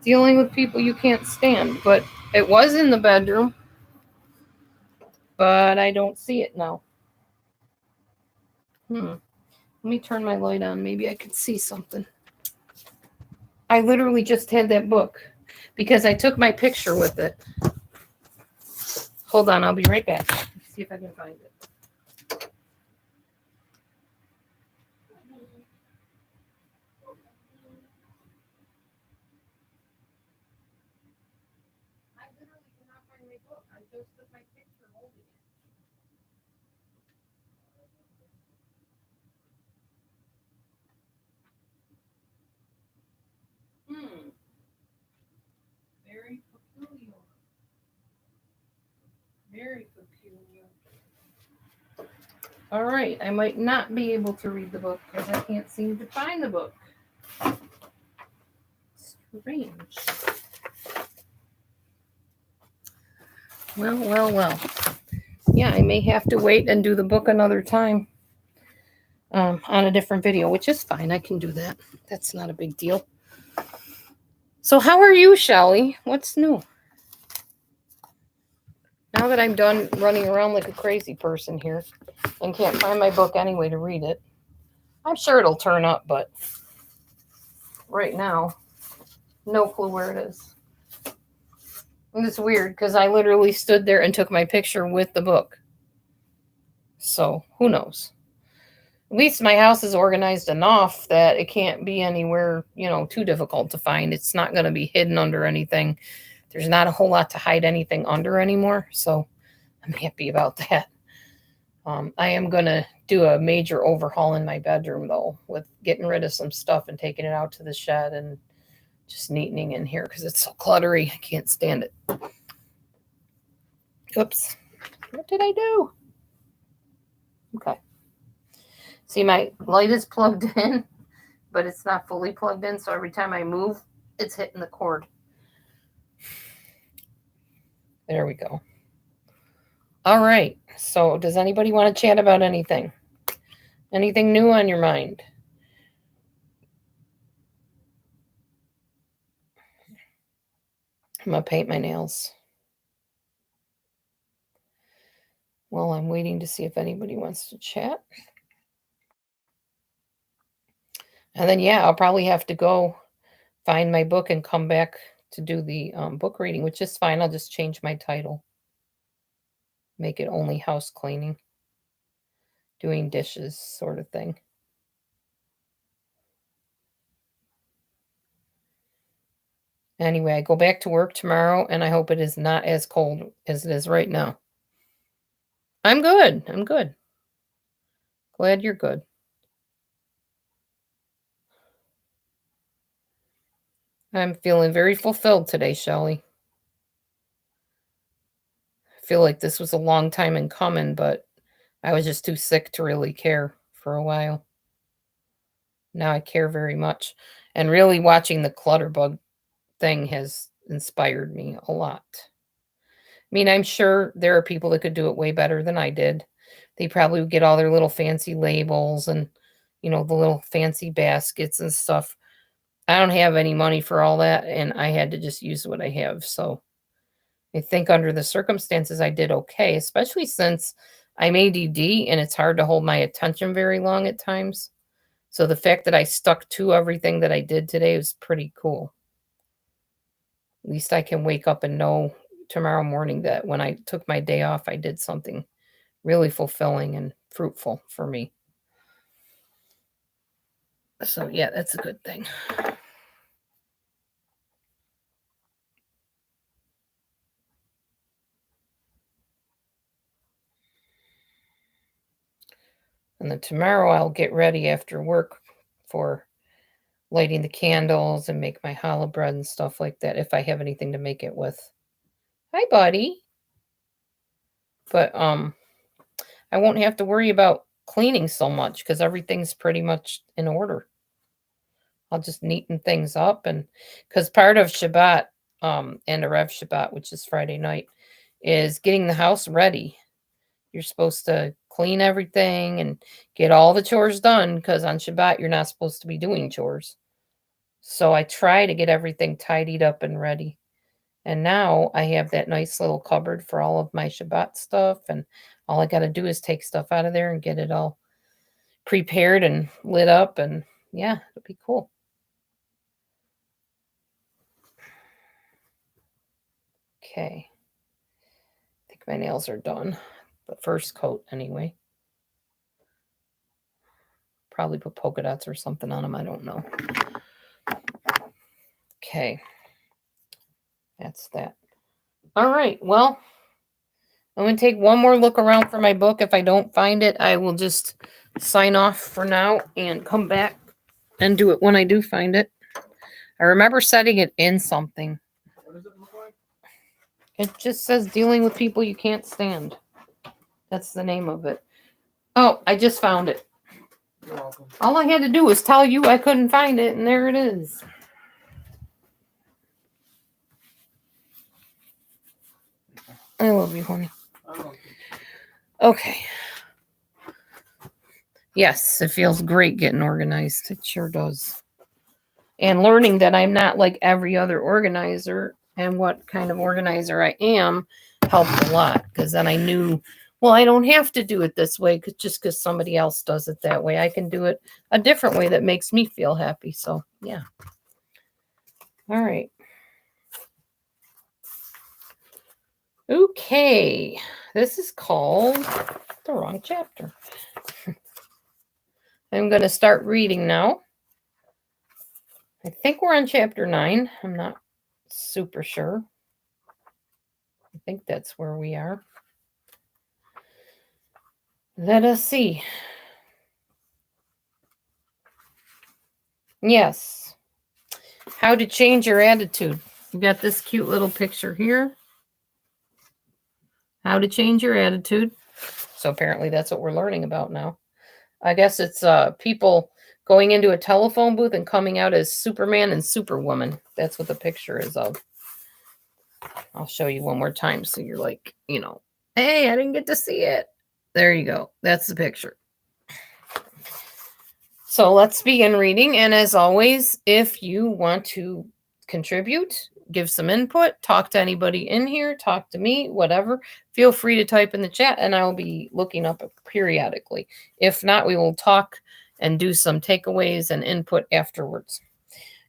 Dealing with people you can't stand, but it was in the bedroom, but I don't see it now. Let me turn my light on. Maybe I could see something. I literally just had that book because I took my picture with it. Hold on, I'll be right back. Let's see if I can find it. I literally cannot find my book. I just took my picture holding it. Very peculiar. Very peculiar. All right, I might not be able to read the book because I can't seem to find the book. Strange. Well. Yeah, I may have to wait and do the book another time on a different video, which is fine. I can do that. That's not a big deal. So how are you, Shelly? What's new? Now that I'm done running around like a crazy person here and can't find my book anyway to read it, I'm sure it'll turn up, but right now, no clue where it is. And it's weird because I literally stood there and took my picture with the book. So who knows? At least my house is organized enough that it can't be anywhere, too difficult to find. It's not going to be hidden under anything. There's not a whole lot to hide anything under anymore. So I'm happy about that. I am going to do a major overhaul in my bedroom, though, with getting rid of some stuff and taking it out to the shed and just neatening in here because it's so cluttery. I can't stand it. Oops. What did I do? Okay. See, my light is plugged in, but it's not fully plugged in. So every time I move, it's hitting the cord. There we go. All right. So does anybody want to chat about anything? Anything new on your mind? I'm going to paint my nails. Well, I'm waiting to see if anybody wants to chat. And then, yeah, I'll probably have to go find my book and come back to do the book reading, which is fine. I'll just change my title. Make it only house cleaning. Doing dishes sort of thing. Anyway, I go back to work tomorrow, and I hope it is not as cold as it is right now. I'm good. I'm good. Glad you're good. I'm feeling very fulfilled today, Shelley. I feel like this was a long time in coming, but I was just too sick to really care for a while. Now I care very much. And really watching the Clutterbug thing has inspired me a lot. I mean, I'm sure there are people that could do it way better than I did. They probably would get all their little fancy labels and, the little fancy baskets and stuff. I don't have any money for all that, and I had to just use what I have. So I think under the circumstances, I did okay, especially since I'm ADD and it's hard to hold my attention very long at times. So the fact that I stuck to everything that I did today was pretty cool. At least I can wake up and know tomorrow morning that when I took my day off, I did something really fulfilling and fruitful for me. So yeah, that's a good thing. And then tomorrow I'll get ready after work for lighting the candles and make my challah bread and stuff like that if I have anything to make it with. Hi, buddy. But I won't have to worry about cleaning so much because everything's pretty much in order. I'll just neaten things up, and because part of Shabbat and Erev Shabbat, which is Friday night, is getting the house ready. You're supposed to clean everything and get all the chores done because on Shabbat you're not supposed to be doing chores. So I try to get everything tidied up and ready. And now I have that nice little cupboard for all of my Shabbat stuff. And all I got to do is take stuff out of there and get it all prepared and lit up. And yeah, it'll be cool. Okay. I think my nails are done. The first coat anyway. Probably put polka dots or something on them. I don't know. Okay. That's that. All right. Well, I'm going to take one more look around for my book. If I don't find it, I will just sign off for now and come back and do it when I do find it. I remember setting it in something. What does it look like? It just says dealing with people you can't stand. That's the name of it. Oh, I just found it. You're welcome. All I had to do was tell you I couldn't find it, and there it is. I love you, honey. I don't know. Okay. Yes, it feels great getting organized. It sure does. And learning that I'm not like every other organizer and what kind of organizer I am helped a lot, because then I knew, well, I don't have to do it this way just because somebody else does it that way. I can do it a different way that makes me feel happy. So, yeah. All right. Okay. This is called the wrong chapter. I'm going to start reading now. I think we're on chapter 9. I'm not super sure. I think that's where we are. Let us see. Yes. How to change your attitude. You got this cute little picture here. How to change your attitude. So apparently that's what we're learning about now. I guess it's people going into a telephone booth and coming out as Superman and Superwoman. That's what the picture is of. I'll show you one more time so you're like, hey, I didn't get to see it. There you go. That's the picture. So let's begin reading. And as always, if you want to contribute, give some input, talk to anybody in here, talk to me, whatever, feel free to type in the chat and I will be looking up it periodically. If not, we will talk and do some takeaways and input afterwards.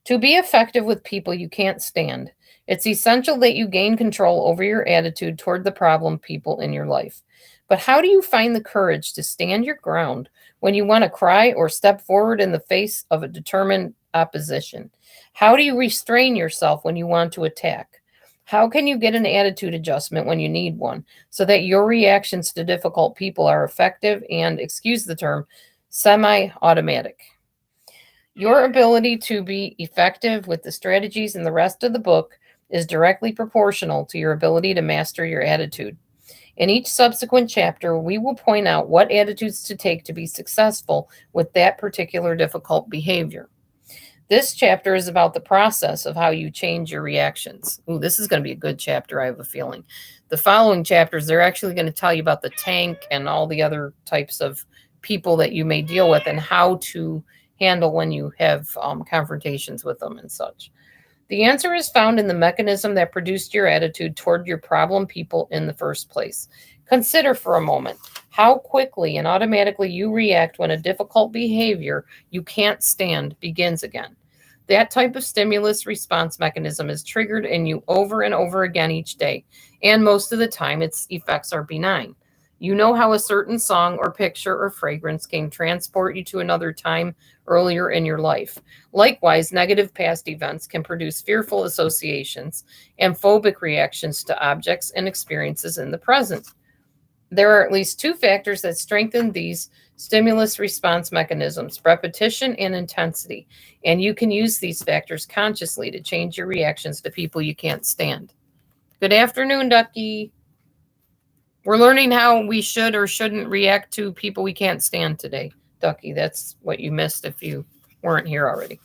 To be effective with people you can't stand, it's essential that you gain control over your attitude toward the problem people in your life. But how do you find the courage to stand your ground when you want to cry or step forward in the face of a determined opposition? How do you restrain yourself when you want to attack? How can you get an attitude adjustment when you need one so that your reactions to difficult people are effective and, excuse the term, semi-automatic? Your ability to be effective with the strategies in the rest of the book is directly proportional to your ability to master your attitude. In each subsequent chapter, we will point out what attitudes to take to be successful with that particular difficult behavior. This chapter is about the process of how you change your reactions. Ooh, this is going to be a good chapter, I have a feeling. The following chapters, they're actually going to tell you about the tank and all the other types of people that you may deal with and how to handle when you have confrontations with them and such. The answer is found in the mechanism that produced your attitude toward your problem people in the first place. Consider for a moment how quickly and automatically you react when a difficult behavior you can't stand begins again. That type of stimulus response mechanism is triggered in you over and over again each day, and most of the time its effects are benign. You know how a certain song or picture or fragrance can transport you to another time earlier in your life. Likewise, negative past events can produce fearful associations and phobic reactions to objects and experiences in the present. There are at least two factors that strengthen these stimulus response mechanisms: repetition and intensity. And you can use these factors consciously to change your reactions to people you can't stand. Good afternoon, Ducky. We're learning how we should or shouldn't react to people we can't stand today, Ducky. That's what you missed if you weren't here already.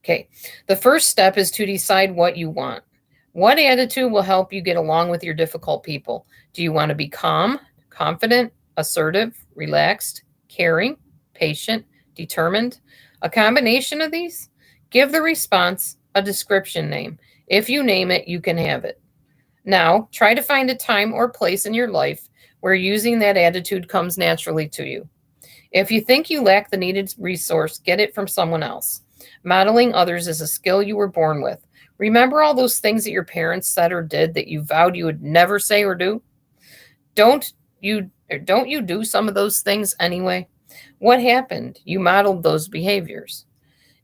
Okay, the first step is to decide what you want. What attitude will help you get along with your difficult people? Do you want to be calm, confident, assertive, relaxed, caring, patient, determined? A combination of these? Give the response a description name. If you name it, you can have it. Now, try to find a time or place in your life where using that attitude comes naturally to you. If you think you lack the needed resource, get it from someone else. Modeling others is a skill you were born with. Remember all those things that your parents said or did that you vowed you would never say or do? Don't you do some of those things anyway? What happened? You modeled those behaviors.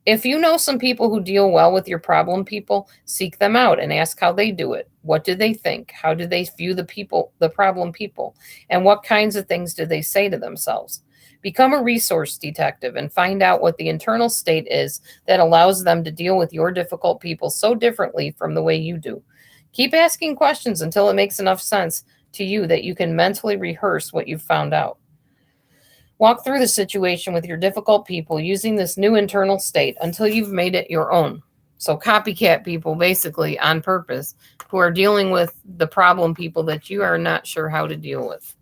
If you know some people who deal well with your problem people, seek them out and ask how they do it. What do they think? How do they view the problem people? And what kinds of things do they say to themselves? Become a resource detective and find out what the internal state is that allows them to deal with your difficult people so differently from the way you do. Keep asking questions until it makes enough sense to you that you can mentally rehearse what you've found out. Walk through the situation with your difficult people using this new internal state until you've made it your own. So copycat people, basically, on purpose, who are dealing with the problem people that you are not sure how to deal with.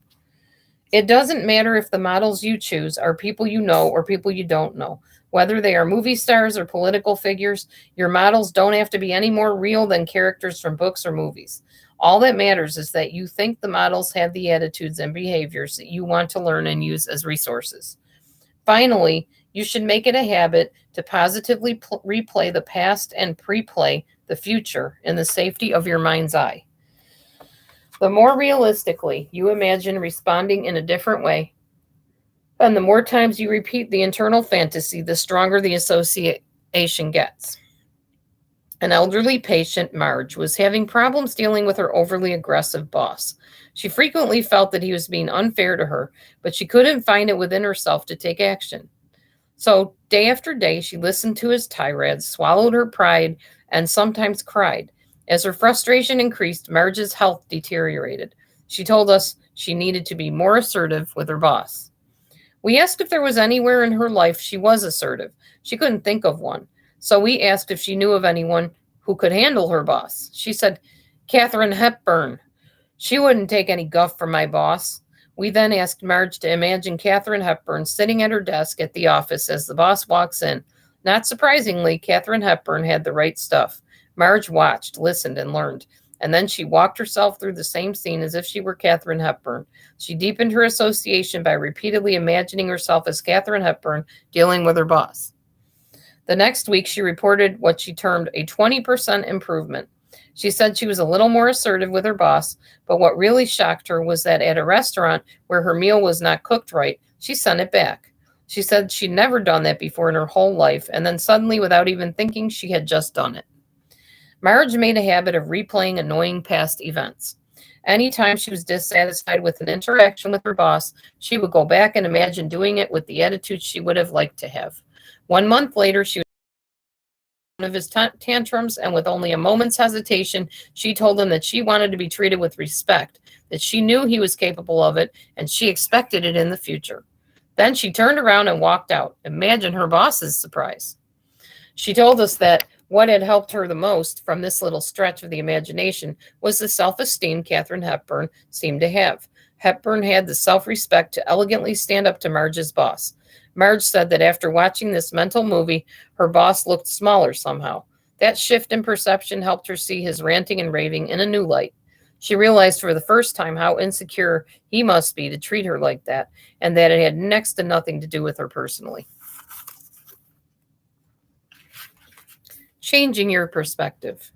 It doesn't matter if the models you choose are people you know or people you don't know. Whether they are movie stars or political figures, your models don't have to be any more real than characters from books or movies. All that matters is that you think the models have the attitudes and behaviors that you want to learn and use as resources. Finally, you should make it a habit to positively replay the past and pre-play the future in the safety of your mind's eye. The more realistically you imagine responding in a different way, and the more times you repeat the internal fantasy, the stronger the association gets. An elderly patient, Marge, was having problems dealing with her overly aggressive boss. She frequently felt that he was being unfair to her, but she couldn't find it within herself to take action. So, day after day, she listened to his tirades, swallowed her pride, and sometimes cried. As her frustration increased, Marge's health deteriorated. She told us she needed to be more assertive with her boss. We asked if there was anywhere in her life she was assertive. She couldn't think of one. So we asked if she knew of anyone who could handle her boss. She said, Katharine Hepburn. She wouldn't take any guff from my boss. We then asked Marge to imagine Katharine Hepburn sitting at her desk at the office as the boss walks in. Not surprisingly, Katharine Hepburn had the right stuff. Marge watched, listened, and learned. And then she walked herself through the same scene as if she were Katharine Hepburn. She deepened her association by repeatedly imagining herself as Katharine Hepburn dealing with her boss. The next week, she reported what she termed a 20% improvement. She said she was a little more assertive with her boss, but what really shocked her was that at a restaurant where her meal was not cooked right, she sent it back. She said she'd never done that before in her whole life, and then suddenly, without even thinking, she had just done it. Marge made a habit of replaying annoying past events. Anytime she was dissatisfied with an interaction with her boss, she would go back and imagine doing it with the attitude she would have liked to have. 1 month later, she was one of his tantrums, and with only a moment's hesitation, she told him that she wanted to be treated with respect, that she knew he was capable of it, and she expected it in the future. Then she turned around and walked out. Imagine her boss's surprise. She told us that what had helped her the most from this little stretch of the imagination was the self-esteem Katharine Hepburn seemed to have. Hepburn had the self-respect to elegantly stand up to Marge's boss. Marge said that after watching this mental movie, her boss looked smaller somehow. That shift in perception helped her see his ranting and raving in a new light. She realized for the first time how insecure he must be to treat her like that, and that it had next to nothing to do with her personally. Changing your perspective.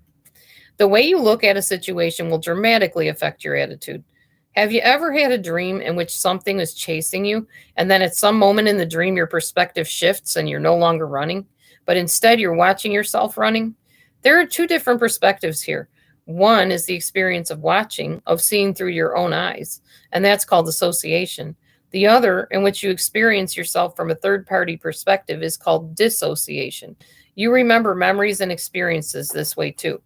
The way you look at a situation will dramatically affect your attitude. Have you ever had a dream in which something is chasing you, and then at some moment in the dream your perspective shifts and you're no longer running, but instead you're watching yourself running? There are two different perspectives here. One is the experience of watching, of seeing through your own eyes, and that's called association. The other, in which you experience yourself from a third-party perspective, is called dissociation. You remember memories and experiences this way too.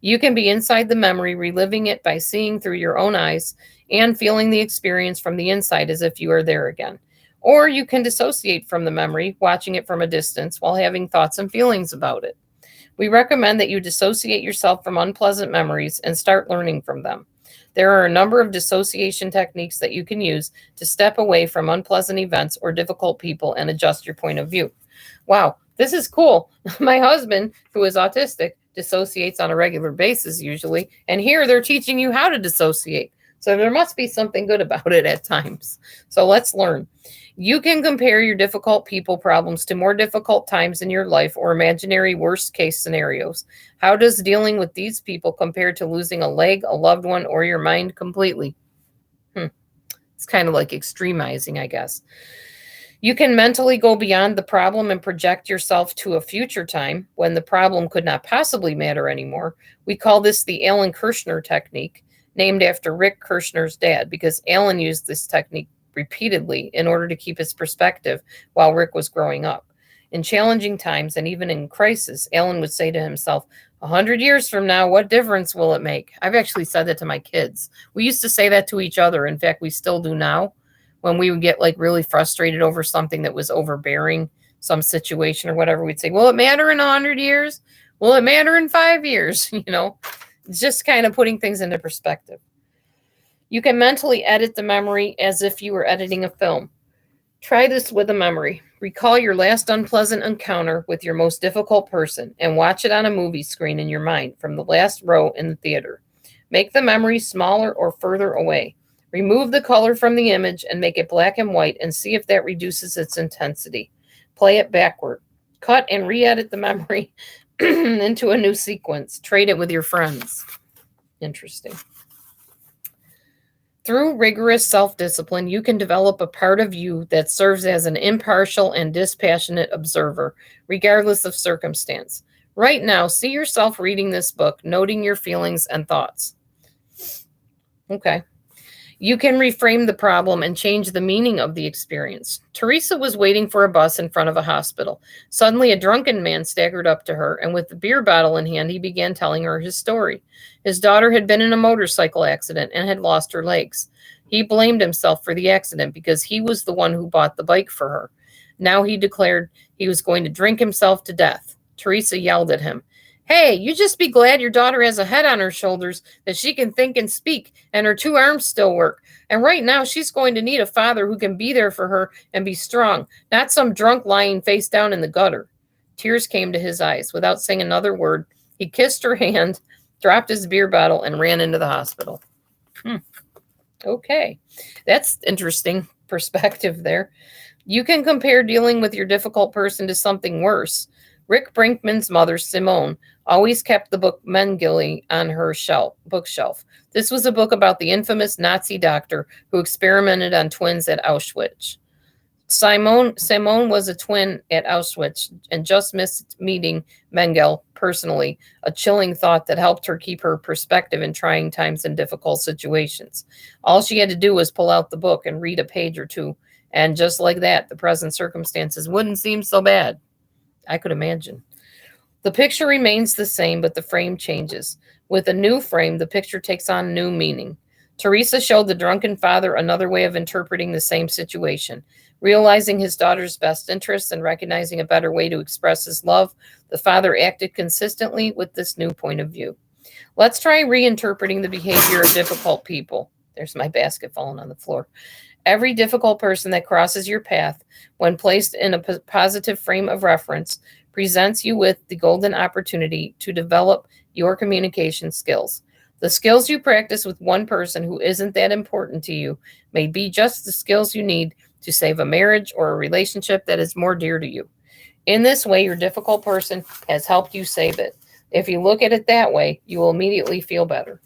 You can be inside the memory, reliving it by seeing through your own eyes and feeling the experience from the inside as if you are there again. Or you can dissociate from the memory, watching it from a distance while having thoughts and feelings about it. We recommend that you dissociate yourself from unpleasant memories and start learning from them. There are a number of dissociation techniques that you can use to step away from unpleasant events or difficult people and adjust your point of view. Wow, this is cool. My husband, who is autistic, dissociates on a regular basis usually, and here they're teaching you how to dissociate. So there must be something good about it at times. So let's learn. You can compare your difficult people problems to more difficult times in your life or imaginary worst case scenarios. How does dealing with these people compare to losing a leg, a loved one, or your mind completely? It's kind of like extremizing, I guess. You can mentally go beyond the problem and project yourself to a future time when the problem could not possibly matter anymore. We call this the Alan Kirschner technique, named after Rick Kirschner's dad, because Alan used this technique repeatedly in order to keep his perspective while Rick was growing up. In challenging times and even in crisis, Alan would say to himself, 100 years from now, what difference will it make? I've actually said that to my kids. We used to say that to each other. In fact, we still do now. When we would get like really frustrated over something that was overbearing, some situation or whatever, we'd say, will it matter in 100 years? Will it matter in 5 years? Just kind of putting things into perspective. You can mentally edit the memory as if you were editing a film. Try this with a memory. Recall your last unpleasant encounter with your most difficult person and watch it on a movie screen in your mind from the last row in the theater. Make the memory smaller or further away. Remove the color from the image and make it black and white and see if that reduces its intensity. Play it backward. Cut and re-edit the memory into a new sequence. Trade it with your friends. Interesting. Through rigorous self-discipline, you can develop a part of you that serves as an impartial and dispassionate observer, regardless of circumstance. Right now, see yourself reading this book, noting your feelings and thoughts. Okay. You can reframe the problem and change the meaning of the experience. Teresa was waiting for a bus in front of a hospital. Suddenly, a drunken man staggered up to her, and with the beer bottle in hand, he began telling her his story. His daughter had been in a motorcycle accident and had lost her legs. He blamed himself for the accident because he was the one who bought the bike for her. Now he declared he was going to drink himself to death. Teresa yelled at him, "Hey, you just be glad your daughter has a head on her shoulders, that she can think and speak, and her 2 arms still work. And right now, she's going to need a father who can be there for her and be strong, not some drunk lying face down in the gutter." Tears came to his eyes. Without saying another word, he kissed her hand dropped his beer bottle, and ran into the hospital. Okay, that's interesting perspective there. You can compare dealing with your difficult person to something worse. Rick Brinkman's mother, Simone, always kept the book Mengele on her bookshelf. This was a book about the infamous Nazi doctor who experimented on twins at Auschwitz. Simone was a twin at Auschwitz and just missed meeting Mengele personally, a chilling thought that helped her keep her perspective in trying times and difficult situations. All she had to do was pull out the book and read a page or two, and just like that, the present circumstances wouldn't seem so bad. I could imagine. The picture remains the same, but the frame changes. With a new frame, the picture takes on new meaning. Teresa showed the drunken father another way of interpreting the same situation. Realizing his daughter's best interests and recognizing a better way to express his love, the father acted consistently with this new point of view. Let's try reinterpreting the behavior of difficult people. There's my basket falling on the floor. Every difficult person that crosses your path, when placed in a positive frame of reference, presents you with the golden opportunity to develop your communication skills. The skills you practice with one person who isn't that important to you may be just the skills you need to save a marriage or a relationship that is more dear to you. In this way, your difficult person has helped you save it. If you look at it that way, you will immediately feel better.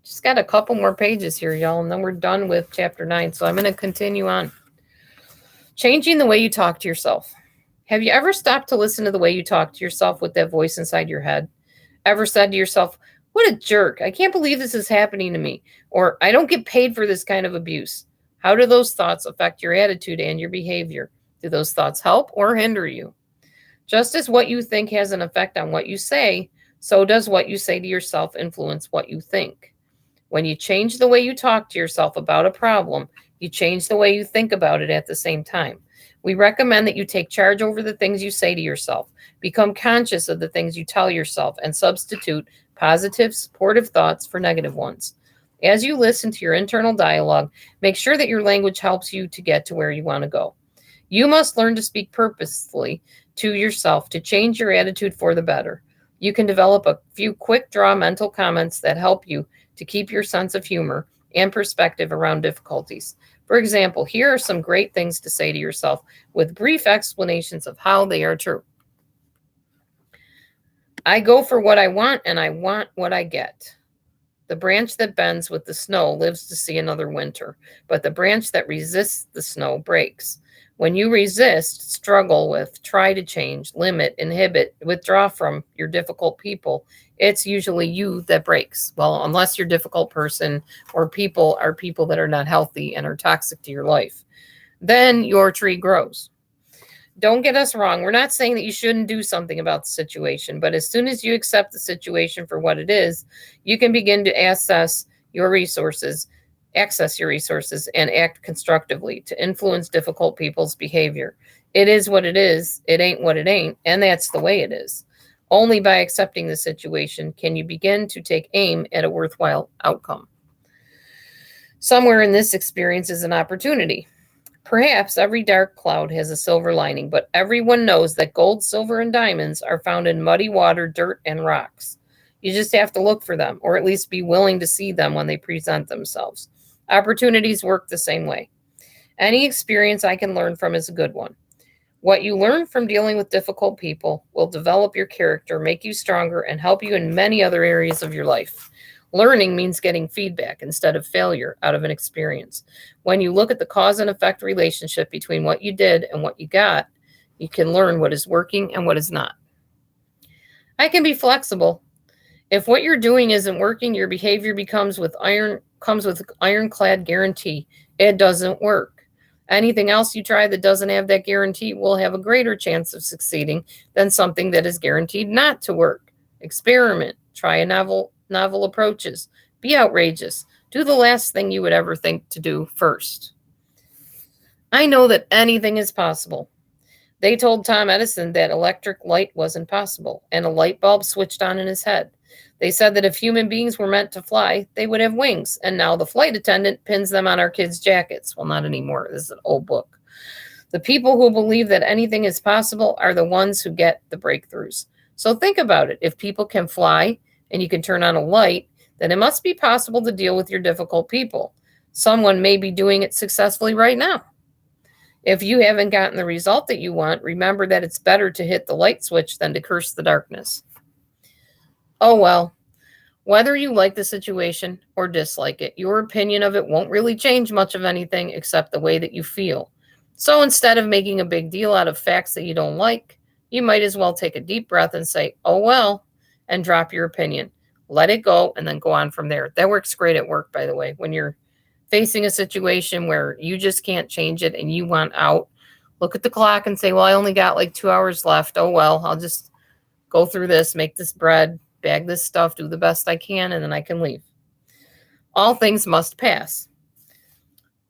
Just got a couple more pages here, y'all, and then we're done with chapter 9. So I'm going to continue on. Changing the way you talk to yourself. Have you ever stopped to listen to the way you talk to yourself with that voice inside your head? Ever said to yourself, what a jerk, I can't believe this is happening to me, or I don't get paid for this kind of abuse? How do those thoughts affect your attitude and your behavior? Do those thoughts help or hinder you? Just as what you think has an effect on what you say, so does what you say to yourself influence what you think. When you change the way you talk to yourself about a problem, you change the way you think about it at the same time. We recommend that you take charge over the things you say to yourself, become conscious of the things you tell yourself, and substitute positive, supportive thoughts for negative ones. As you listen to your internal dialogue, make sure that your language helps you to get to where you want to go. You must learn to speak purposefully to yourself to change your attitude for the better. You can develop a few quick draw mental comments that help you to keep your sense of humor and perspective around difficulties. For example, here are some great things to say to yourself with brief explanations of how they are true. I go for what I want and I want what I get. The branch that bends with the snow lives to see another winter, but the branch that resists the snow breaks. When you resist, struggle with, try to change, limit, inhibit, withdraw from your difficult people, it's usually you that breaks. Well, unless your difficult person or people are people that are not healthy and are toxic to your life, then your tree grows. Don't get us wrong. We're not saying that you shouldn't do something about the situation, but as soon as you accept the situation for what it is, you can begin to access your resources, and act constructively to influence difficult people's behavior. It is what it is. It ain't what it ain't. And that's the way it is. Only by accepting the situation can you begin to take aim at a worthwhile outcome. Somewhere in this experience is an opportunity. Perhaps every dark cloud has a silver lining, but everyone knows that gold, silver, and diamonds are found in muddy water, dirt, and rocks. You just have to look for them, or at least be willing to see them when they present themselves. Opportunities work the same way. Any experience I can learn from is a good one. What you learn from dealing with difficult people will develop your character, make you stronger, and help you in many other areas of your life. Learning means getting feedback instead of failure out of an experience. When you look at the cause and effect relationship between what you did and what you got, you can learn what is working and what is not. I can be flexible. If what you're doing isn't working, your behavior comes with ironclad guarantee. It doesn't work. Anything else you try that doesn't have that guarantee will have a greater chance of succeeding than something that is guaranteed not to work. Experiment. Try a novel approaches. Be outrageous. Do the last thing you would ever think to do first. I know that anything is possible. They told Tom Edison that electric light wasn't possible, and a light bulb switched on in his head. They said that if human beings were meant to fly, they would have wings, and now the flight attendant pins them on our kids' jackets. Well, not anymore. This is an old book. The people who believe that anything is possible are the ones who get the breakthroughs. So think about it. If people can fly and you can turn on a light, then it must be possible to deal with your difficult people. Someone may be doing it successfully right now. If you haven't gotten the result that you want, remember that it's better to hit the light switch than to curse the darkness. Oh well, whether you like the situation or dislike it, your opinion of it won't really change much of anything except the way that you feel. So instead of making a big deal out of facts that you don't like, you might as well take a deep breath and say, oh well, and drop your opinion. Let it go and then go on from there. That works great at work, by the way. When you're facing a situation where you just can't change it and you want out, look at the clock and say, well, I only got like 2 hours left. Oh well, I'll just go through this, make this bread, bag this stuff, do the best I can, and then I can leave. All things must pass.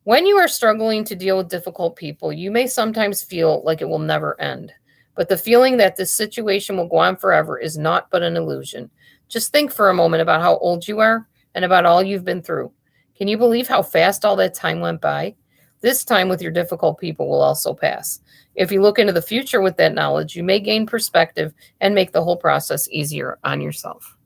When you are struggling to deal with difficult people, you may sometimes feel like it will never end. But the feeling that this situation will go on forever is naught but an illusion. Just think for a moment about how old you are and about all you've been through. Can you believe how fast all that time went by? This time with your difficult people will also pass. If you look into the future with that knowledge, you may gain perspective and make the whole process easier on yourself.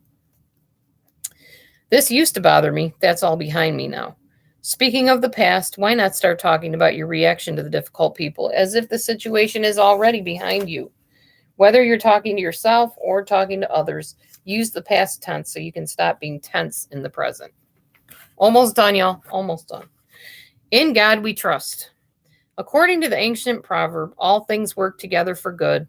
This used to bother me. That's all behind me now. Speaking of the past, why not start talking about your reaction to the difficult people as if the situation is already behind you? Whether you're talking to yourself or talking to others, use the past tense so you can stop being tense in the present. Almost done, y'all. Almost done. In God we trust. According to the ancient proverb, all things work together for good.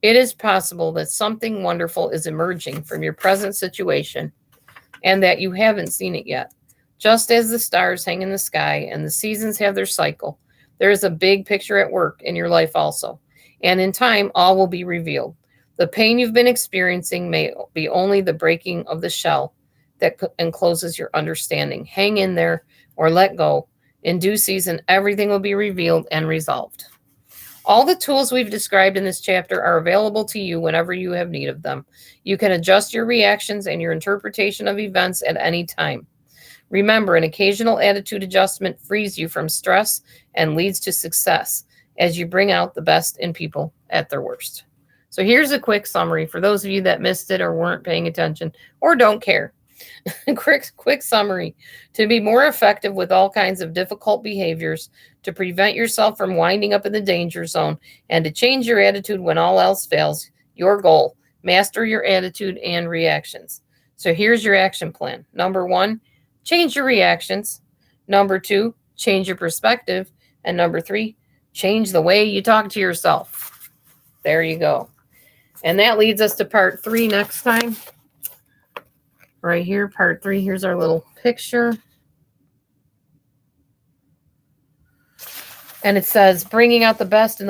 It is possible that something wonderful is emerging from your present situation and that you haven't seen it yet. Just as the stars hang in the sky and the seasons have their cycle, there is a big picture at work in your life also. And in time, all will be revealed. The pain you've been experiencing may be only the breaking of the shell that encloses your understanding. Hang in there or let go. In due season, everything will be revealed and resolved. All the tools we've described in this chapter are available to you whenever you have need of them. You can adjust your reactions and your interpretation of events at any time. Remember, an occasional attitude adjustment frees you from stress and leads to success as you bring out the best in people at their worst. So here's a quick summary for those of you that missed it or weren't paying attention or don't care. quick summary. To be more effective with all kinds of difficult behaviors, to prevent yourself from winding up in the danger zone, and to change your attitude when all else fails, your goal, master your attitude and reactions. So here's your action plan. Number 1, change your reactions. Number 2, change your perspective. And number 3, change the way you talk to yourself. There you go. And that leads us to part 3 next time. Right here, part 3. Here's our little picture. And it says, bringing out the best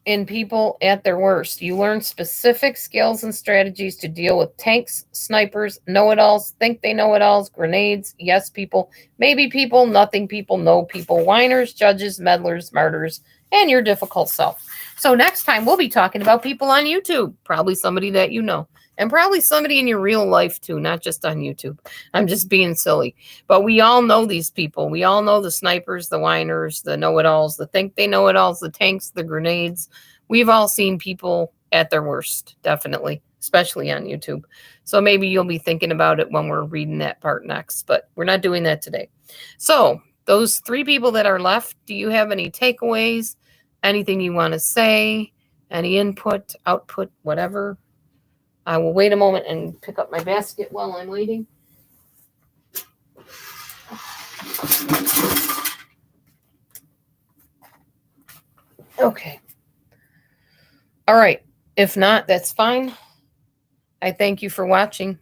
in people at their worst. You learn specific skills and strategies to deal with tanks, snipers, know-it-alls, think they know-it-alls, grenades, yes people, maybe people, nothing people, no people, whiners, judges, meddlers, martyrs, and your difficult self. So next time we'll be talking about people on YouTube, probably somebody that you know, and probably somebody in your real life too, not just on YouTube. I'm just being silly. But we all know these people. We all know the snipers, the whiners, the know-it-alls, the think they know-it-alls, the tanks, the grenades. We've all seen people at their worst, definitely, especially on YouTube. So maybe you'll be thinking about it when we're reading that part next, but we're not doing that today. So those 3 people that are left, do you have any takeaways? Anything you want to say? Any input, output, whatever? I will wait a moment and pick up my basket while I'm waiting. Okay. All right. If not, that's fine. I thank you for watching.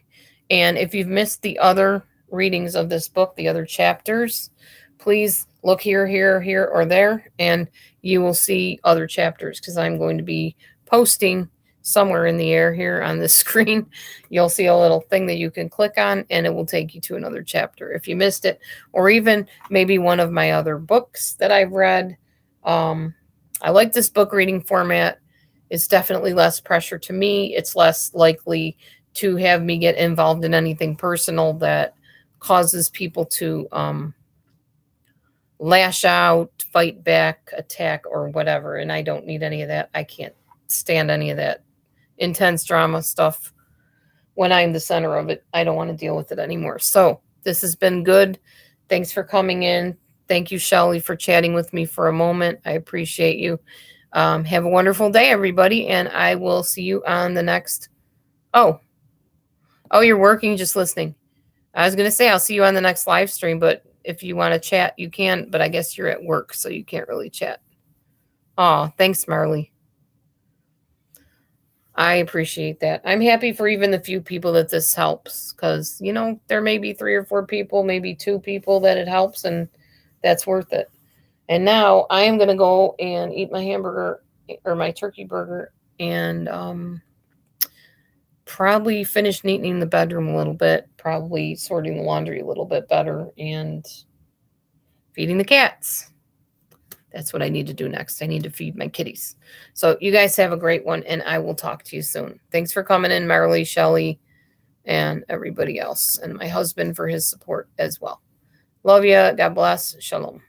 And if you've missed the other readings of this book, the other chapters, please look here, or there, and you will see other chapters because I'm going to be posting somewhere in the air here on the screen. You'll see a little thing that you can click on and it will take you to another chapter if you missed it, or even maybe one of my other books that I've read. I like this book reading format. It's definitely less pressure to me. It's less likely to have me get involved in anything personal that causes people to lash out, fight back, attack, or whatever. And I don't need any of that. I can't stand any of that intense drama stuff when I'm the center of it. I don't want to deal with it anymore. So this has been good. Thanks for coming in. Thank you, Shelley, for chatting with me for a moment. I appreciate you. Have a wonderful day, everybody, and I will see you on the next. Oh, you're working, just listening. I was going to say I'll see you on the next live stream, but if you want to chat, you can, but I guess you're at work, so you can't really chat. Oh, thanks, Marley. I appreciate that. I'm happy for even the few people that this helps, because, you know, there may be 3 or 4 people, maybe 2 people that it helps, and that's worth it. And now I am going to go and eat my hamburger or my turkey burger and probably finish neatening the bedroom a little bit, probably sorting the laundry a little bit better, and feeding the cats. That's what I need to do next. I need to feed my kitties. So you guys have a great one, and I will talk to you soon. Thanks for coming in, Marley, Shelley, and everybody else, and my husband for his support as well. Love ya. God bless. Shalom.